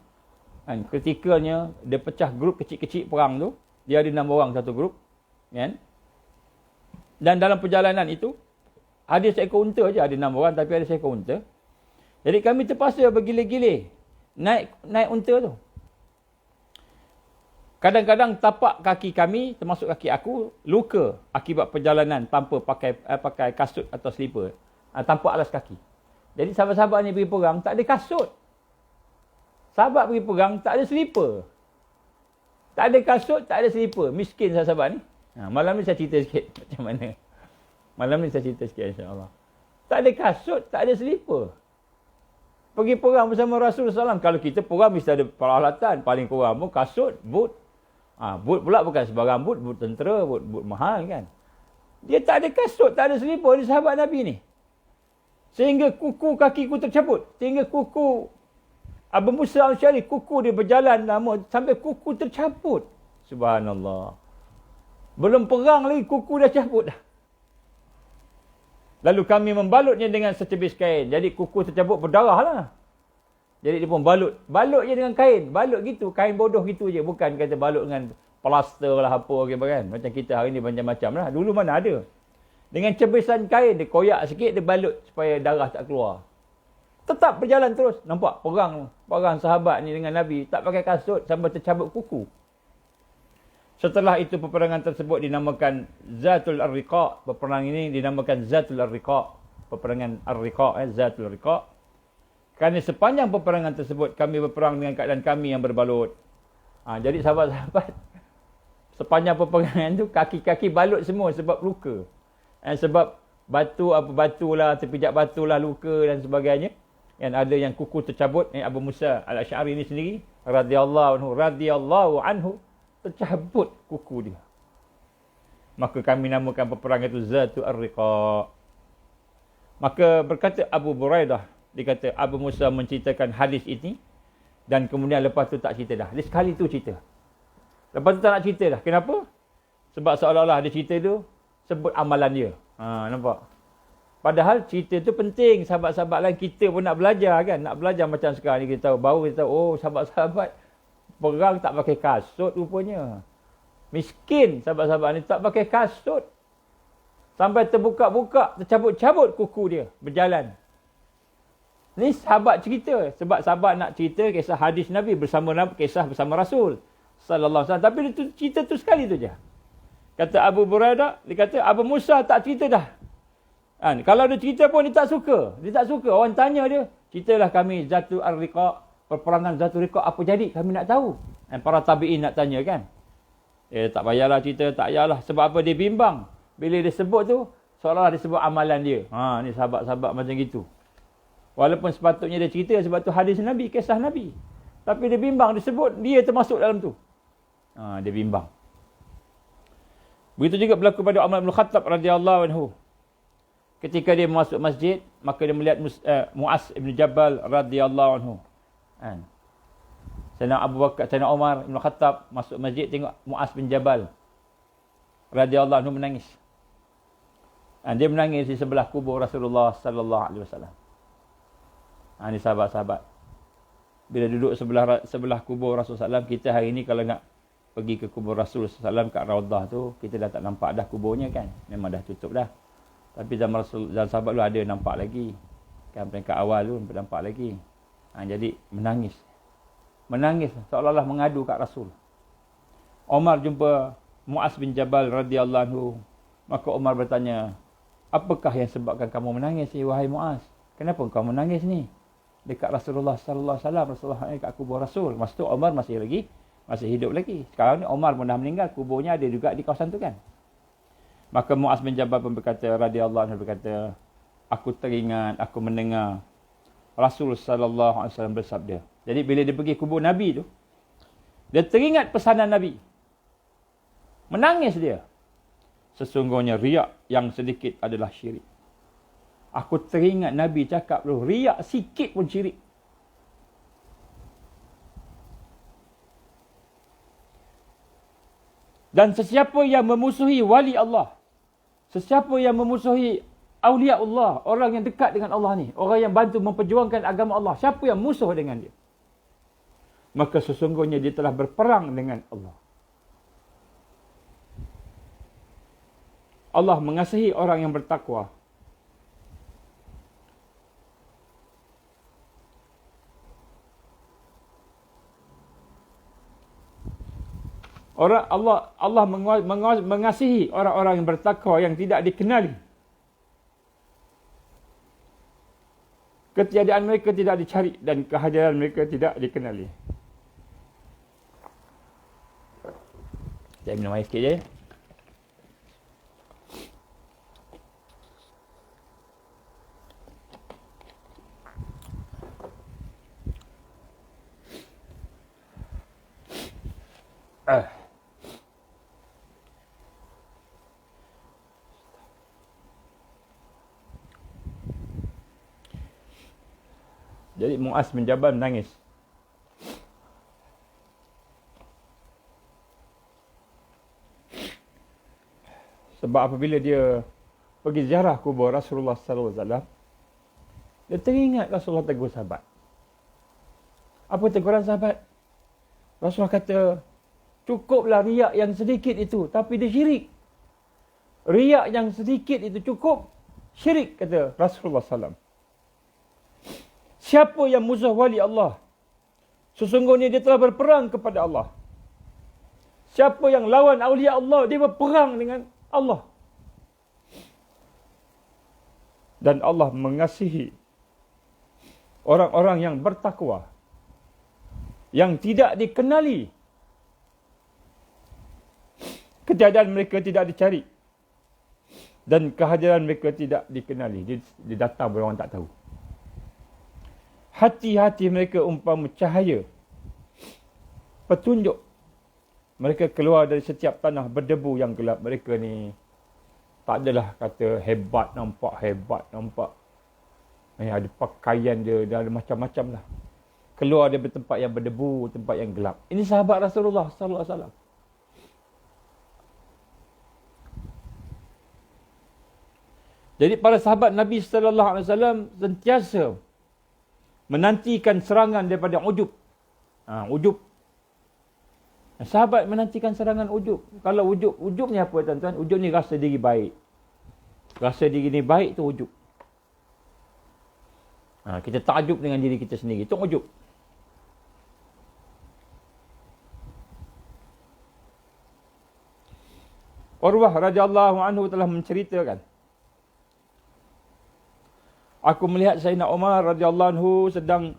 ketikanya dia pecah grup kecil-kecil perang tu. Dia ada 6 orang satu grup. Kan? Dan dalam perjalanan itu, ada seekor unta je. Ada 6 orang tapi ada seekor unta. Jadi kami terpaksa bergilir-gilir. Naik unta tu. Kadang-kadang tapak kaki kami, termasuk kaki aku, luka akibat perjalanan tanpa pakai kasut atau slipper. Tanpa alas kaki. Jadi sahabat-sahabat ni pergi perang, tak ada kasut. Sahabat pergi perang, tak ada slipper. Tak ada kasut, tak ada slipper. Miskin sahabat ni. Malam ni saya cerita sikit macam mana. Malam ni saya cerita sikit insya-Allah. Tak ada kasut, tak ada slipper. Pergi perang bersama Rasulullah SAW. Kalau kita perang mesti ada peralatan. Paling kurang pun kasut, boot. Boot pula bukan sebarang boot. Boot tentera, boot mahal kan. Dia tak ada kasut, tak ada slipper. Ni sahabat Nabi ni. Sehingga kuku kakiku tercabut. Sehingga kuku Abu Musa al-Asy'ari, kuku dia berjalan lama sampai kuku tercabut. Subhanallah. Belum perang lagi kuku dah cabut dah. Lalu kami membalutnya dengan secebis kain. Jadi kuku tercabut berdarah lah. Jadi dia pun balut. Balut je dengan kain. Balut gitu. Kain bodoh gitu je. Bukan kata balut dengan plaster lah apa kan. Macam kita hari ni macam-macam lah. Dulu mana ada. Dengan cebisan kain. Dia koyak sikit. Dia balut supaya darah tak keluar. Tetap berjalan terus. Nampak perang. Perang sahabat ni dengan Nabi. Tak pakai kasut sampai tercabut kuku. Setelah itu peperangan tersebut dinamakan Zatul Ar-Riqa. Peperangan ini dinamakan Zatul Ar-Riqa. Peperangan Ar-Riqa, Zatul Ar-Riqa. Kerana sepanjang peperangan tersebut kami berperang dengan keadaan kami yang berbalut. Jadi sahabat-sahabat, sepanjang peperangan tu kaki-kaki balut semua sebab luka. Sebab batu lah, terpijak batu lah, luka dan sebagainya. Yang ada yang kuku tercabut, Abu Musa al-Asy'ari ini sendiri radhiyallahu anhu tercabut kuku dia. Maka kami namakan peperangan itu Zatul Ar-Riqa. Maka berkata Abu Buraidah, dia kata Abu Musa menceritakan hadis ini dan kemudian lepas tu tak cerita dah. Dia sekali tu cerita. Lepas tu tak nak cerita dah. Kenapa? Sebab seolah-olah dia cerita tu sebut amalan dia. Nampak? Padahal cerita tu penting. Sahabat-sahabat lain kita pun nak belajar kan. Nak belajar macam sekarang ni kita tahu. Baru kita tahu, oh sahabat-sahabat perang tak pakai kasut rupanya. Miskin sahabat-sahabat ni tak pakai kasut. Sampai terbuka-buka, tercabut-cabut kuku dia. Berjalan. Ni sahabat cerita. Sebab sahabat nak cerita kisah hadis Nabi kisah bersama Rasul sallallahu alaihi wasallam. Tapi dia cerita tu sekali tu je. Kata Abu Buraidah, dia kata Abu Musa tak cerita dah. Kalau dia cerita pun dia tak suka. Dia tak suka. Orang tanya dia, ceritalah kami Zatul Ar-Riqa. Perperangan Zatul Riqa apa jadi? Kami nak tahu. Para tabi'in nak tanya kan. Tak payahlah cerita, tak payahlah. Sebab apa dia bimbang. Bila dia sebut tu, seolah-olah dia sebut amalan dia. Ni sahabat-sahabat macam gitu. Walaupun sepatutnya dia cerita sebab tu hadis Nabi, kisah Nabi. Tapi dia bimbang, dia sebut dia termasuk dalam tu. Dia bimbang. Begitu juga berlaku pada Umar bin Khattab radhiyallahu anhu. Ketika dia masuk masjid, maka dia melihat Mu'az bin Jabal radhiyallahu anhu. Sayyidina Abu Bakar, Sayyidina Umar bin Khattab masuk masjid, tengok Mu'az bin Jabal radhiyallahu anhu menangis. Dia menangis di sebelah kubur Rasulullah sallallahu alaihi wasallam. Ini sahabat-sahabat. Bila duduk sebelah kubur Rasulullah SAW, kita hari ni kalau nak pergi ke kubur Rasulullah SAW kat Raudah tu, kita dah tak nampak dah kuburnya kan. Memang dah tutup dah. Tapi zaman sahabat tu ada nampak lagi. Kan peringkat awal tu nampak lagi. Jadi menangis. Menangis seolah-olah mengadu kat Rasul. Umar jumpa Mu'az bin Jabal radhiyallahu anhu. Maka Umar bertanya, apakah yang sebabkan kamu menangis, wahai Muaz? Kenapa kau menangis ni? Dekat Rasulullah sallallahu alaihi wasallam, Rasulullah dekat kubur Rasul. Masa tu Umar masih hidup lagi. Sekarang ni Umar pun dah meninggal, kuburnya ada juga di kawasan tu kan. Maka Muaz bin Jabal pun berkata, radhiyallahu anhu berkata, aku teringat, aku mendengar Rasul sallallahu alaihi wasallam bersabda. Jadi bila dia pergi kubur Nabi tu, dia teringat pesanan Nabi. Menangis dia. Sesungguhnya riak yang sedikit adalah syirik. Aku teringat Nabi cakap tu, riak sikit pun syirik. Dan sesiapa yang memusuhi wali Allah, sesiapa yang memusuhi awliya Allah, orang yang dekat dengan Allah ni, orang yang bantu memperjuangkan agama Allah, siapa yang musuh dengan dia, maka sesungguhnya dia telah berperang dengan Allah. Allah mengasihi orang yang bertakwa. Allah mengasihi orang-orang yang bertakwa yang tidak dikenali. Ketiadaan mereka tidak dicari dan kehadiran mereka tidak dikenali. Saya minum air sikit je. Jadi Muaz bin Jabal menangis. Sebab apabila dia pergi ziarah kubur Rasulullah sallallahu alaihi wasallam, dia teringat Rasulullah tegur sahabat. Apa teguran sahabat? Rasulullah kata, cukuplah riak yang sedikit itu, tapi dia syirik. Riak yang sedikit itu cukup, syirik, kata Rasulullah SAW. Siapa yang musuh wali Allah, sesungguhnya dia telah berperang kepada Allah. Siapa yang lawan awliya Allah, dia berperang dengan Allah. Dan Allah mengasihi orang-orang yang bertakwa, yang tidak dikenali. Ketiadaan mereka tidak dicari. Dan kehadiran mereka tidak dikenali. Dia datang pun orang tak tahu. Hati-hati mereka umpama cahaya, petunjuk. Mereka keluar dari setiap tanah berdebu yang gelap. Mereka ni tak adalah kata hebat nampak. Ada pakaian dia, dah ada macam-macam lah. Keluar dari tempat yang berdebu, tempat yang gelap. Ini sahabat Rasulullah sallallahu alaihi wasallam. Jadi para sahabat Nabi sallallahu alaihi wasallam sentiasa menantikan serangan daripada ujub. Ujub. Sahabat menantikan serangan ujub. Kalau ujub ni apa tuan-tuan? Ujub ni rasa diri baik. Rasa diri ni baik tu ujub. Kita takjub dengan diri kita sendiri. Itu ujub. Urwah radhiyallahu anhu telah menceritakan, aku melihat Sayyidina Umar radhiyallahu anhu sedang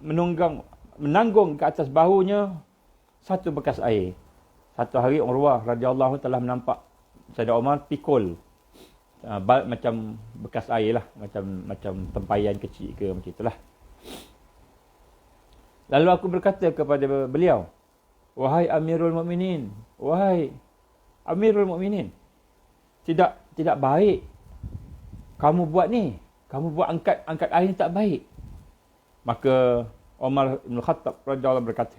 menanggung ke atas bahunya satu bekas air. Satu hari Urwah radhiyallahu anhu telah menampak Sayyidina Umar pikul macam bekas air lah, macam tempayan kecil ke macam itulah. Lalu aku berkata kepada beliau, wahai Amirul Mukminin, wahai Amirul Mukminin, tidak baik kamu buat ni. Kamu buat angkat air ni tak baik. Maka Umar bin Khattab radhiyallahu anhu berkata.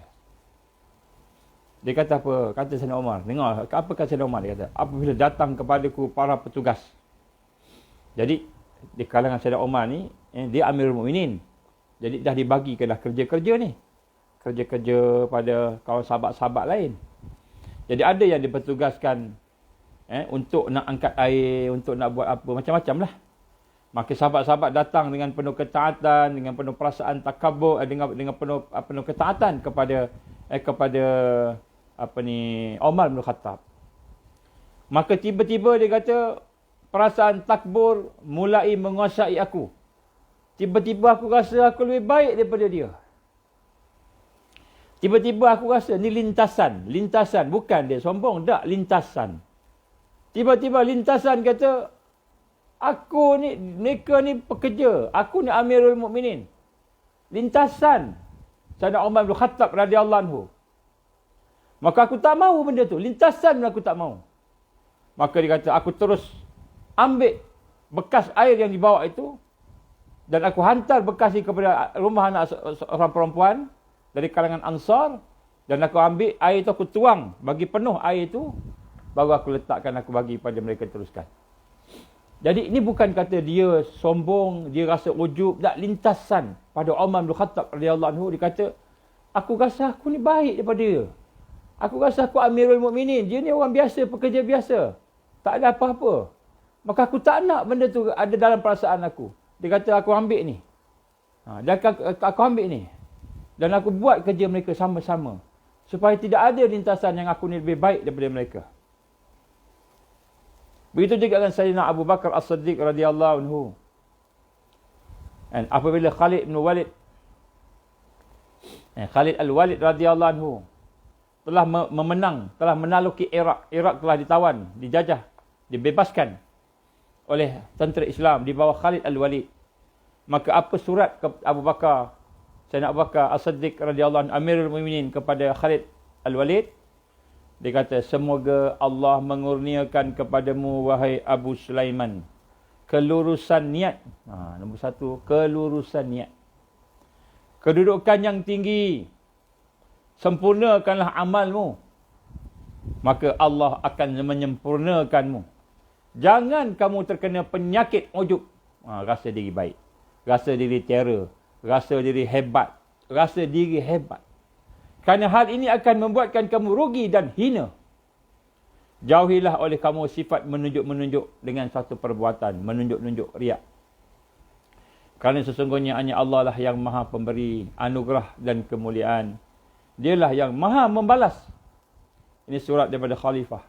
Dia kata apa? Kata Sayyidina Umar. Dengar, apa kata Sayyidina Umar? Dia kata, apabila datang kepadaku para petugas. Jadi, di kalangan Sayyidina Umar ni, dia Amirul Mukminin. Jadi, dah dibagikanlah kerja-kerja ni. Kerja-kerja pada kawan sahabat-sahabat lain. Jadi, ada yang dipertugaskan untuk nak angkat air, untuk nak buat apa, macam-macam lah. Maka sahabat-sahabat datang dengan penuh ketaatan, dengan penuh perasaan takabur, dengan penuh ketaatan kepada Umar bin Khattab. Maka tiba-tiba dia kata, perasaan takbur mulai menguasai aku. Tiba-tiba aku rasa aku lebih baik daripada dia. Tiba-tiba aku rasa ni lintasan. Lintasan. Bukan dia sombong. Tak, lintasan. Tiba-tiba lintasan kata, aku ni, mereka ni pekerja. Aku ni Amirul Mukminin. Lintasan. Sayyidina Umar bin Khattab radhiyallahu anhu. Maka aku tak mahu benda tu. Lintasan aku tak mahu. Maka dia kata, aku terus ambil bekas air yang dibawa itu. Dan aku hantar bekas ini kepada rumah anak seorang perempuan dari kalangan Ansar. Dan aku ambil air itu, aku tuang, bagi penuh air itu. Baru aku letakkan, aku bagi pada mereka teruskan. Jadi ini bukan kata dia sombong, dia rasa ujub. Tak, lintasan pada Umar bin Khattab radhiyallahu anhu. Dia kata, aku rasa aku ni baik daripada dia. Aku rasa aku Amirul Mukminin. Dia ni orang biasa, pekerja biasa. Tak ada apa-apa. Maka aku tak nak benda tu ada dalam perasaan aku. Dia kata, aku ambil ni. Dan aku ambil ni. Dan aku buat kerja mereka sama-sama. Supaya tidak ada lintasan yang aku ni lebih baik daripada mereka. Begitu juga dengan Sayyidina Abu Bakar As-Siddiq radhiyallahu anhu. Dan apabila Khalid bin Walid, Khalid Al-Walid radhiyallahu anhu telah memenang, telah menaluki Iraq. Iraq telah ditawan, dijajah, dibebaskan oleh tentera Islam di bawah Khalid Al-Walid. Maka apa surat ke Abu Bakar, Sayyidina Abu Bakar As-Siddiq radhiyallahu anhu, Amirul Mukminin, kepada Khalid Al-Walid? Dia kata, semoga Allah mengurniakan kepadamu, wahai Abu Sulaiman, kelurusan niat. Nombor satu, kelurusan niat. Kedudukan yang tinggi. Sempurnakanlah amalmu. Maka Allah akan menyempurnakanmu. Jangan kamu terkena penyakit ujub. Rasa diri baik. Rasa diri terror. Rasa diri hebat. Rasa diri hebat. Kerana hal ini akan membuatkan kamu rugi dan hina. Jauhilah oleh kamu sifat menunjuk-menunjuk dengan satu perbuatan. Menunjuk-nunjuk riak. Kerana sesungguhnya hanya Allah lah yang maha pemberi anugerah dan kemuliaan. Dialah yang maha membalas. Ini surat daripada Khalifah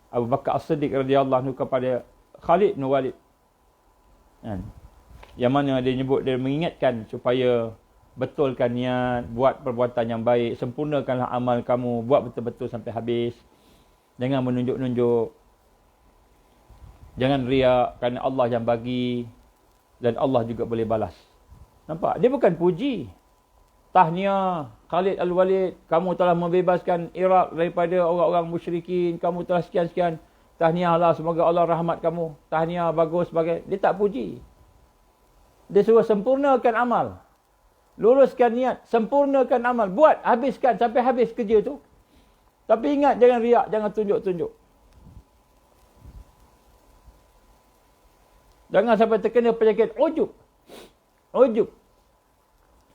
Abu Bakar As-Siddiq radhiyallahu anhu kepada Khalid bin Walid. Yang mana dia nyebut, dia mengingatkan supaya betulkan niat, buat perbuatan yang baik, sempurnakanlah amal kamu, buat betul-betul sampai habis. Jangan menunjuk-nunjuk. Jangan riak, kerana Allah yang bagi dan Allah juga boleh balas. Nampak? Dia bukan puji. Tahniah Khalid Al-Walid, kamu telah membebaskan Iraq daripada orang-orang musyrikin, kamu telah sekian-sekian. Tahniahlah, semoga Allah rahmat kamu. Tahniah, bagus, sebagai. Dia tak puji. Dia suruh sempurnakan amal. Luruskan niat, sempurnakan amal. Buat, habiskan sampai habis kerja tu. Tapi ingat, jangan riak, jangan tunjuk-tunjuk. Jangan sampai terkena penyakit ujub. Ujub.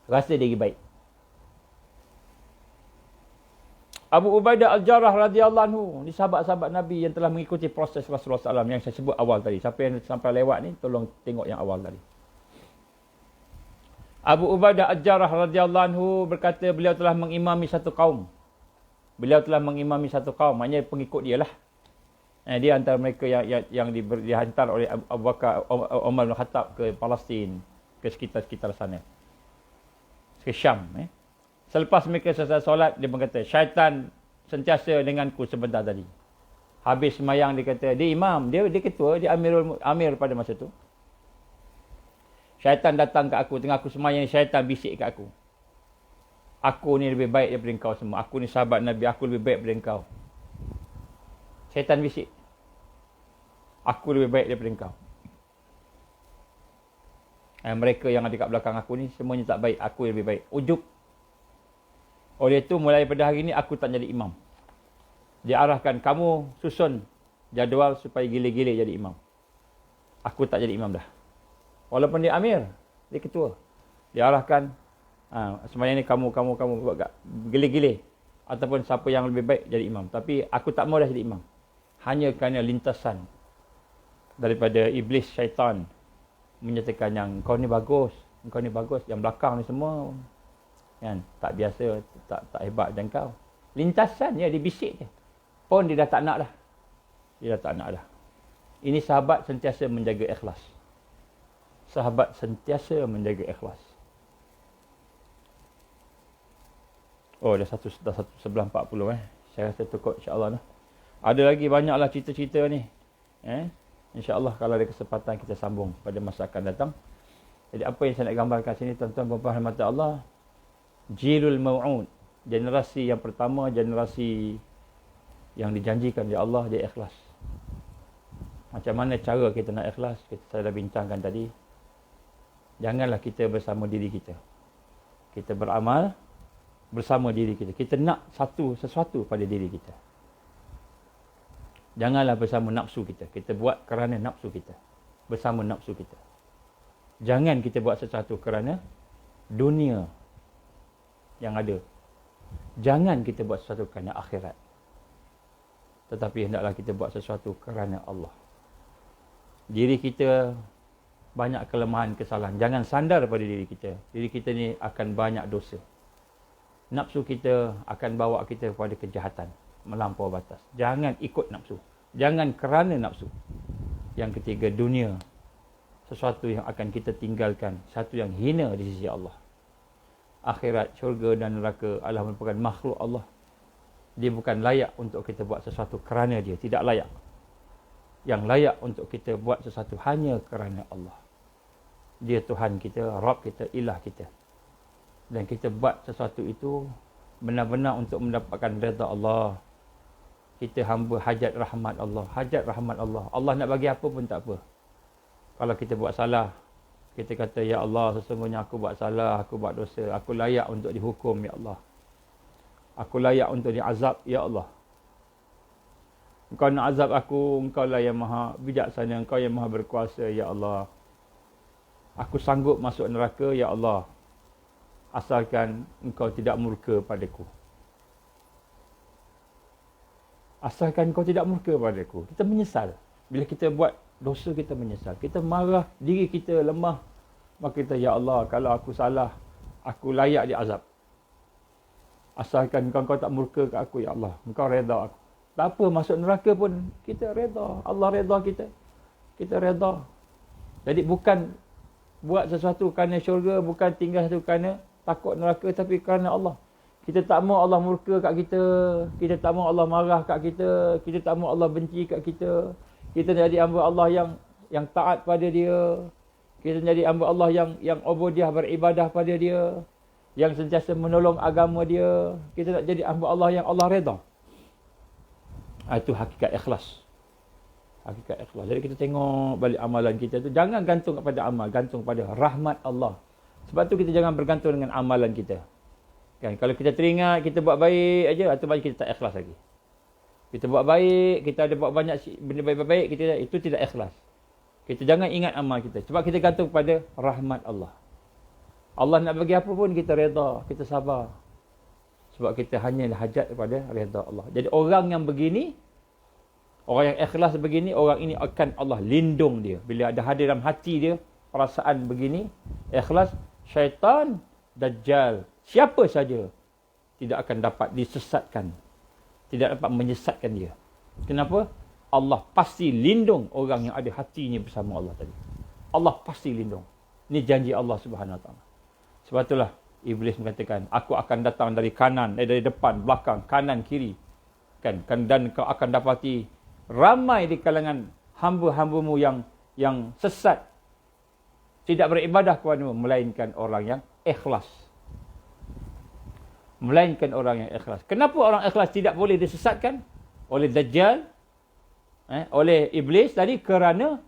Rasa diri baik. Abu Ubaidah Al-Jarrah radhiyallahu anhu. Ini sahabat-sahabat Nabi yang telah mengikuti proses Rasulullah SAW yang saya sebut awal tadi. Siapa yang sampai lewat ni, tolong tengok yang awal tadi. Abu Ubaidah Al-Jarrah radhiyallahu anhu berkata, beliau telah mengimami satu kaum. Beliau telah mengimami satu kaum. Maknanya pengikut dia lah. Dia antara mereka yang dihantar oleh Abu Bakar, Umar bin Khattab ke Palestin, ke sekitar-sekitar sana. Ke Syam. Selepas mereka selesai solat, dia berkata, syaitan sentiasa denganku sebentar tadi. Habis semayang, dia kata, dia imam, dia ketua, dia amir pada masa tu. Syaitan datang ke aku, tengah aku semayang, syaitan bisik ke aku. Aku ni lebih baik daripada engkau semua. Aku ni sahabat Nabi, aku lebih baik daripada engkau. Syaitan bisik. Aku lebih baik daripada engkau. Mereka yang ada kat belakang aku ni, semuanya tak baik. Aku lebih baik. Ujub. Oleh itu, mulai pada hari ini, aku tak jadi imam. Dia arahkan, kamu susun jadual supaya gila-gila jadi imam. Aku tak jadi imam dah. Walaupun dia amir, dia ketua. Dia arahkan, semuanya ni kamu buat gila-gila. Ataupun siapa yang lebih baik jadi imam. Tapi aku tak mau dah jadi imam. Hanya kerana lintasan daripada iblis syaitan menyatakan yang kau ni bagus, yang belakang ni semua kan tak biasa, tak hebat macam kau. Lintasan je, dia bisik je. Pun dia dah tak nak dah. Ini sahabat sentiasa menjaga ikhlas. Sahabat sentiasa menjaga ikhlas. Oh, dah 11.40 Saya rasa cukup insya-Allah. Ada lagi banyaklah cerita-cerita ni. InsyaAllah kalau ada kesempatan kita sambung pada masa akan datang. Jadi apa yang saya nak gambarkan sini tuan-tuan dan puan-puan rahmat Allah, Jilul Mau'ud, generasi yang pertama, generasi yang dijanjikan oleh Allah, dia ikhlas. Macam mana cara kita nak ikhlas? Saya dah bincangkan tadi. Janganlah kita bersama diri kita. Kita beramal bersama diri kita. Kita nak sesuatu pada diri kita. Janganlah bersama nafsu kita. Kita buat kerana nafsu kita. Bersama nafsu kita. Jangan kita buat sesuatu kerana dunia yang ada. Jangan kita buat sesuatu kerana akhirat. Tetapi hendaklah kita buat sesuatu kerana Allah. Diri kita banyak kelemahan, kesalahan. Jangan sandar pada diri kita. Diri kita ni akan banyak dosa. Nafsu kita akan bawa kita kepada kejahatan, melampau batas. Jangan ikut nafsu. Jangan kerana nafsu. Yang ketiga, dunia. Sesuatu yang akan kita tinggalkan. Satu yang hina di sisi Allah. Akhirat, syurga dan neraka adalah merupakan makhluk Allah. Dia bukan layak untuk kita buat sesuatu kerana dia. Tidak layak. Yang layak untuk kita buat sesuatu hanya kerana Allah. Dia Tuhan kita, Rabb kita, ilah kita. Dan kita buat sesuatu itu benar-benar untuk mendapatkan redha Allah. Kita hamba hajat rahmat Allah. Hajat rahmat Allah. Allah nak bagi apa pun tak apa. Kalau kita buat salah, kita kata, Ya Allah, sesungguhnya aku buat salah, aku buat dosa. Aku layak untuk dihukum, Ya Allah. Aku layak untuk diazab, Ya Allah. Engkau nak azab aku, Engkau lah yang maha bijaksana, Engkau yang maha berkuasa, Ya Allah. Aku sanggup masuk neraka, Ya Allah. Asalkan Engkau tidak murka padaku. Asalkan Engkau tidak murka padaku. Kita menyesal. Bila kita buat dosa, kita menyesal. Kita marah, diri kita lemah. Maka kita, Ya Allah, kalau aku salah, aku layak diazab. Asalkan Engkau tak murka ke aku, Ya Allah. Engkau redha aku. Tak apa, masuk neraka pun kita redha. Allah redha kita. Kita redha. Jadi bukan buat sesuatu kerana syurga, bukan tinggal sesuatu kerana takut neraka, tapi kerana Allah. Kita tak mahu Allah murka kat kita. Kita tak mahu Allah marah kat kita. Kita tak mahu Allah benci kat kita. Kita jadi hamba Allah yang taat pada dia. Kita jadi hamba Allah yang ubudiah, beribadah pada dia. Yang sentiasa menolong agama dia. Kita nak jadi hamba Allah yang Allah redha. Itu hakikat ikhlas. Hakikat ikhlas. Jadi kita tengok balik amalan kita tu. Jangan gantung kepada amal. Gantung pada rahmat Allah. Sebab tu kita jangan bergantung dengan amalan kita. Kan? Kalau kita teringat, kita buat baik aja, atau baik kita tak ikhlas lagi. Kita buat baik, kita ada buat banyak benda baik-baik, itu tidak ikhlas. Kita jangan ingat amal kita. Sebab kita gantung pada rahmat Allah. Allah nak bagi apa pun kita redha, kita sabar. Sebab kita hanya hajat kepada redha Allah. Jadi orang yang begini, orang yang ikhlas begini, orang ini akan Allah lindung dia. Bila ada hadir dalam hati dia, perasaan begini, ikhlas, syaitan, dajjal, siapa saja tidak akan dapat disesatkan. Tidak dapat menyesatkan dia. Kenapa? Allah pasti lindung orang yang ada hatinya bersama Allah tadi. Allah pasti lindung. Ini janji Allah Subhanahu Wa Taala. Sebab itulah Iblis mengatakan, aku akan datang dari kanan, dari depan, belakang, kanan, kiri. Kan? Dan kau akan dapati ramai di kalangan hamba-hambamu yang sesat. Tidak beribadah kepadamu, melainkan orang yang ikhlas. Melainkan orang yang ikhlas. Kenapa orang ikhlas tidak boleh disesatkan oleh Dajjal, oleh Iblis tadi? Kerana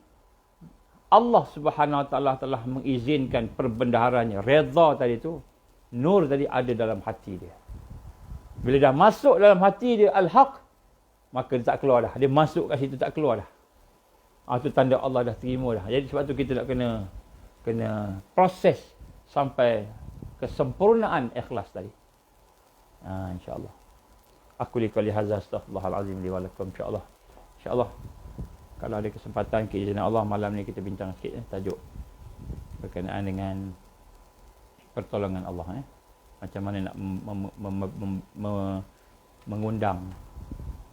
Allah Subhanahu Wa Taala telah mengizinkan perbendaharannya. Redha tadi tu, nur tadi ada dalam hati dia. Bila dah masuk dalam hati dia al-haq, maka dia tak keluar dah. Dia masuk kat situ tak keluar dah. Itu tanda Allah dah terima dah. Jadi sebab tu kita nak kena proses sampai kesempurnaan ikhlas tadi. InsyaAllah. Aku liqali hadza astaghfirullahalazim li wa lakum insyaAllah. InsyaAllah kalau ada kesempatan keizin Allah, malam ni kita bincang sikit tajuk berkenaan dengan pertolongan Allah. Macam mana nak mengundang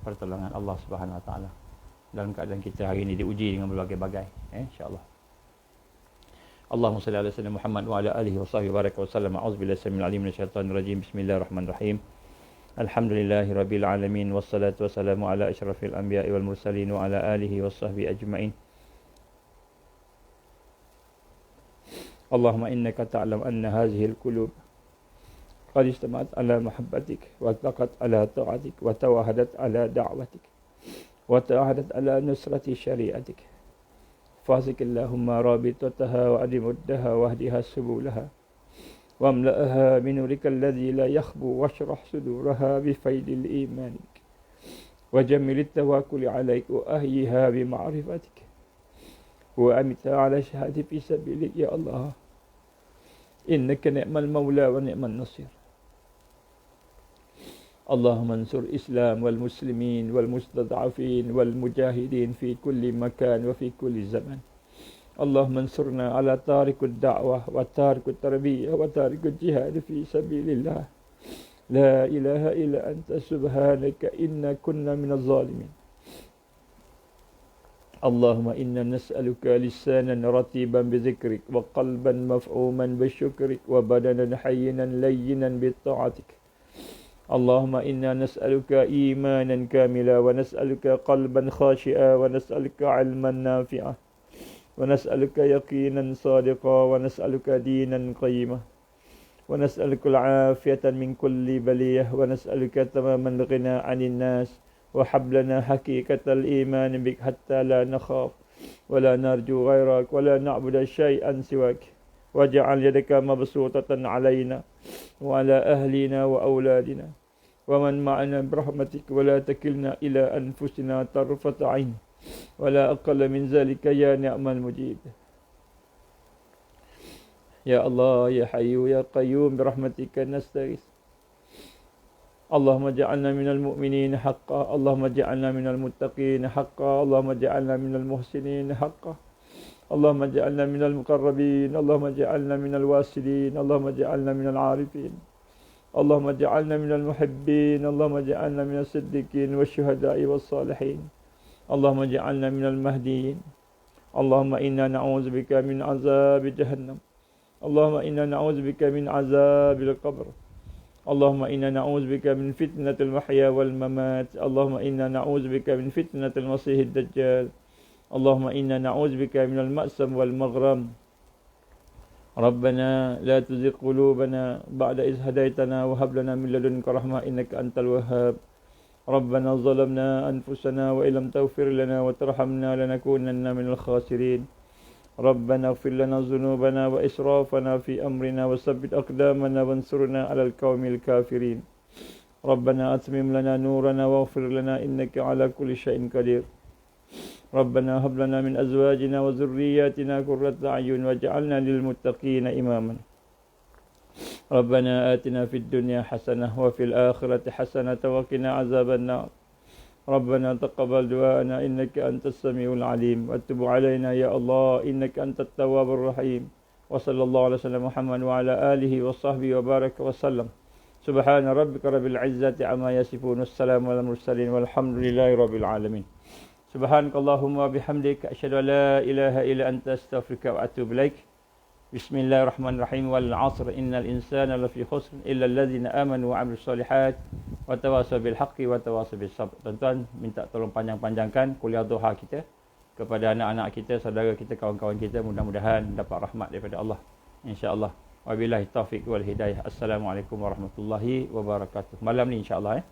pertolongan Allah Subhanahu Wa Taala. dalam keadaan kita hari ini diuji dengan berbagai-bagai, insya-Allah. Allahumma salli ala sayyidina Muhammad wa ala alihi wa sahbihi baraka wa sallam. A'udzubillahi samil alim minasyaitonir rajim. Bismillahirrahmanirrahim. Alhamdulillahirabbil alamin wassalatu wassalamu ala asyrafil anbiya'i wal mursalin wa ala alihi washabbihi ajmain. Allahumma innaka ta'lam anna hadhihi al-qulub qad istama'at ala mahabbatik wa taqat ala ta'atik wa tawahadat ala da'watik wa tawahadat ala nusrati syari'atik. Fasik Allahumma rabitataha wa adimuddaha wa hdiha subulaha wa amla'aha min nurika alladhi la yakhbu washrah suduraha bi faydil imanik wa jammilit tawakkul alayk wa ahyiha bi ma'rifatik wa amita ala shahadati fi sabilik ya Allah. Innaka ni'mal maula wa ni'man nasir. اللهم انصر الإسلام والمسلمين والمستضعفين والمجاهدين في كل مكان وفي كل زمان. اللهم انصرنا على تارك الدعوة وتارك التربية وتارك الجهاد في سبيل الله. لا إله إلا أنت سبحانك إنا كنا من الظالمين. اللهم إنا نسألك لسانا رطيبا بذكرك وقلبا مفعوما بشكرك وبدنا حينا لينا بطاعتك. اللهم إنا نسألك إيمانا كاملا ونسألك قلبا خاشئا ونسألك علما نافعا ونسألك يقينا صادقا ونسألك دينا قيما ونسألك العافية من كل بلية ونسألك تمام الغنى عن الناس وحبلنا حقيقة الإيمان بك حتى لا نخاف ولا نرجو غيرك ولا نعبد شيئا سواك. واجعل يدك مبسوطة علينا وعلى أهلنا وأولادنا ومن معنا برحمتك ولا تكلنا إلى أنفسنا طرفة عين ولا أقل من ذلك يا نعم المجيب. يا الله يا حي يا قيوم برحمتك نستغيث. اللهم اجعلنا من المؤمنين حقا. اللهم اجعلنا من المتقين حقا. اللهم اجعلنا من المحسنين حقا. اللهم اجعلنا من المقربين. اللهم اجعلنا من الواسلين. اللهم اجعلنا من العارفين. اللهم اجعلنا من المحبين. اللهم اجعلنا من الصديقين والشهداء والصالحين. اللهم اجعلنا من المهديين. اللهم إنا نعوذ بك من عذاب جهنم. اللهم إنا نعوذ بك من عذاب القبر. اللهم إنا نعوذ بك من فتنة المحيا والممات. اللهم إنا نعوذ بك من فتنة المسيح الدجال. اللهم إنا نعوذ بك من المأسم والمغرم. ربنا لا تزغ قلوبنا بعد إذ هديتنا وهب لنا من لدنك رحمة إنك أنت الوهاب. ربنا ظلمنا أنفسنا وإن لم تغفر لنا وترحمنا لنكونن من الخاسرين. ربنا اغفر لنا ذنوبنا وإسرافنا في أمرنا وثبت أقدامنا وانصرنا على القوم الكافرين. ربنا أتمم لنا نورنا واغفر لنا إنك على كل شيء قدير. ربنا هب لنا من أزواجنا وذرياتنا قرة أعين واجعلنا للمتقين إماما. ربنا آتنا في الدنيا حسنة وفي الآخرة حسنة وقنا عذاب النار. ربنا تقبل دعاءنا إنك أنت السميع العليم وتب علينا يا الله إنك أنت التواب الرحيم. وصلى الله على سيدنا محمد وعلى آله وصحبه وبارك وسلم. سبحان ربك رب العزة عما يصفون والسلام على المرسلين والحمد لله رب العالمين. سبحانك اللهم وبحمدك أشهد أن لا إله إلا أنت أستغفرك وأتوب إليك. بسم الله الرحمن الرحيم والعصر إن الإنسان لفي خسر إلا الذين آمنوا وعملوا الصالحات وتواصوا بالحق وتواصوا بالصبر. Tuan-tuan, minta tolong panjang-panjangkan kuliah duha kita kepada anak-anak kita, saudara kita, kawan-kawan kita, mudah-mudahan dapat rahmat daripada Allah, insya-Allah. Wabillahi taufiq wal hidayah. Assalamualaikum warahmatullahi wabarakatuh. Malam ni insya-Allah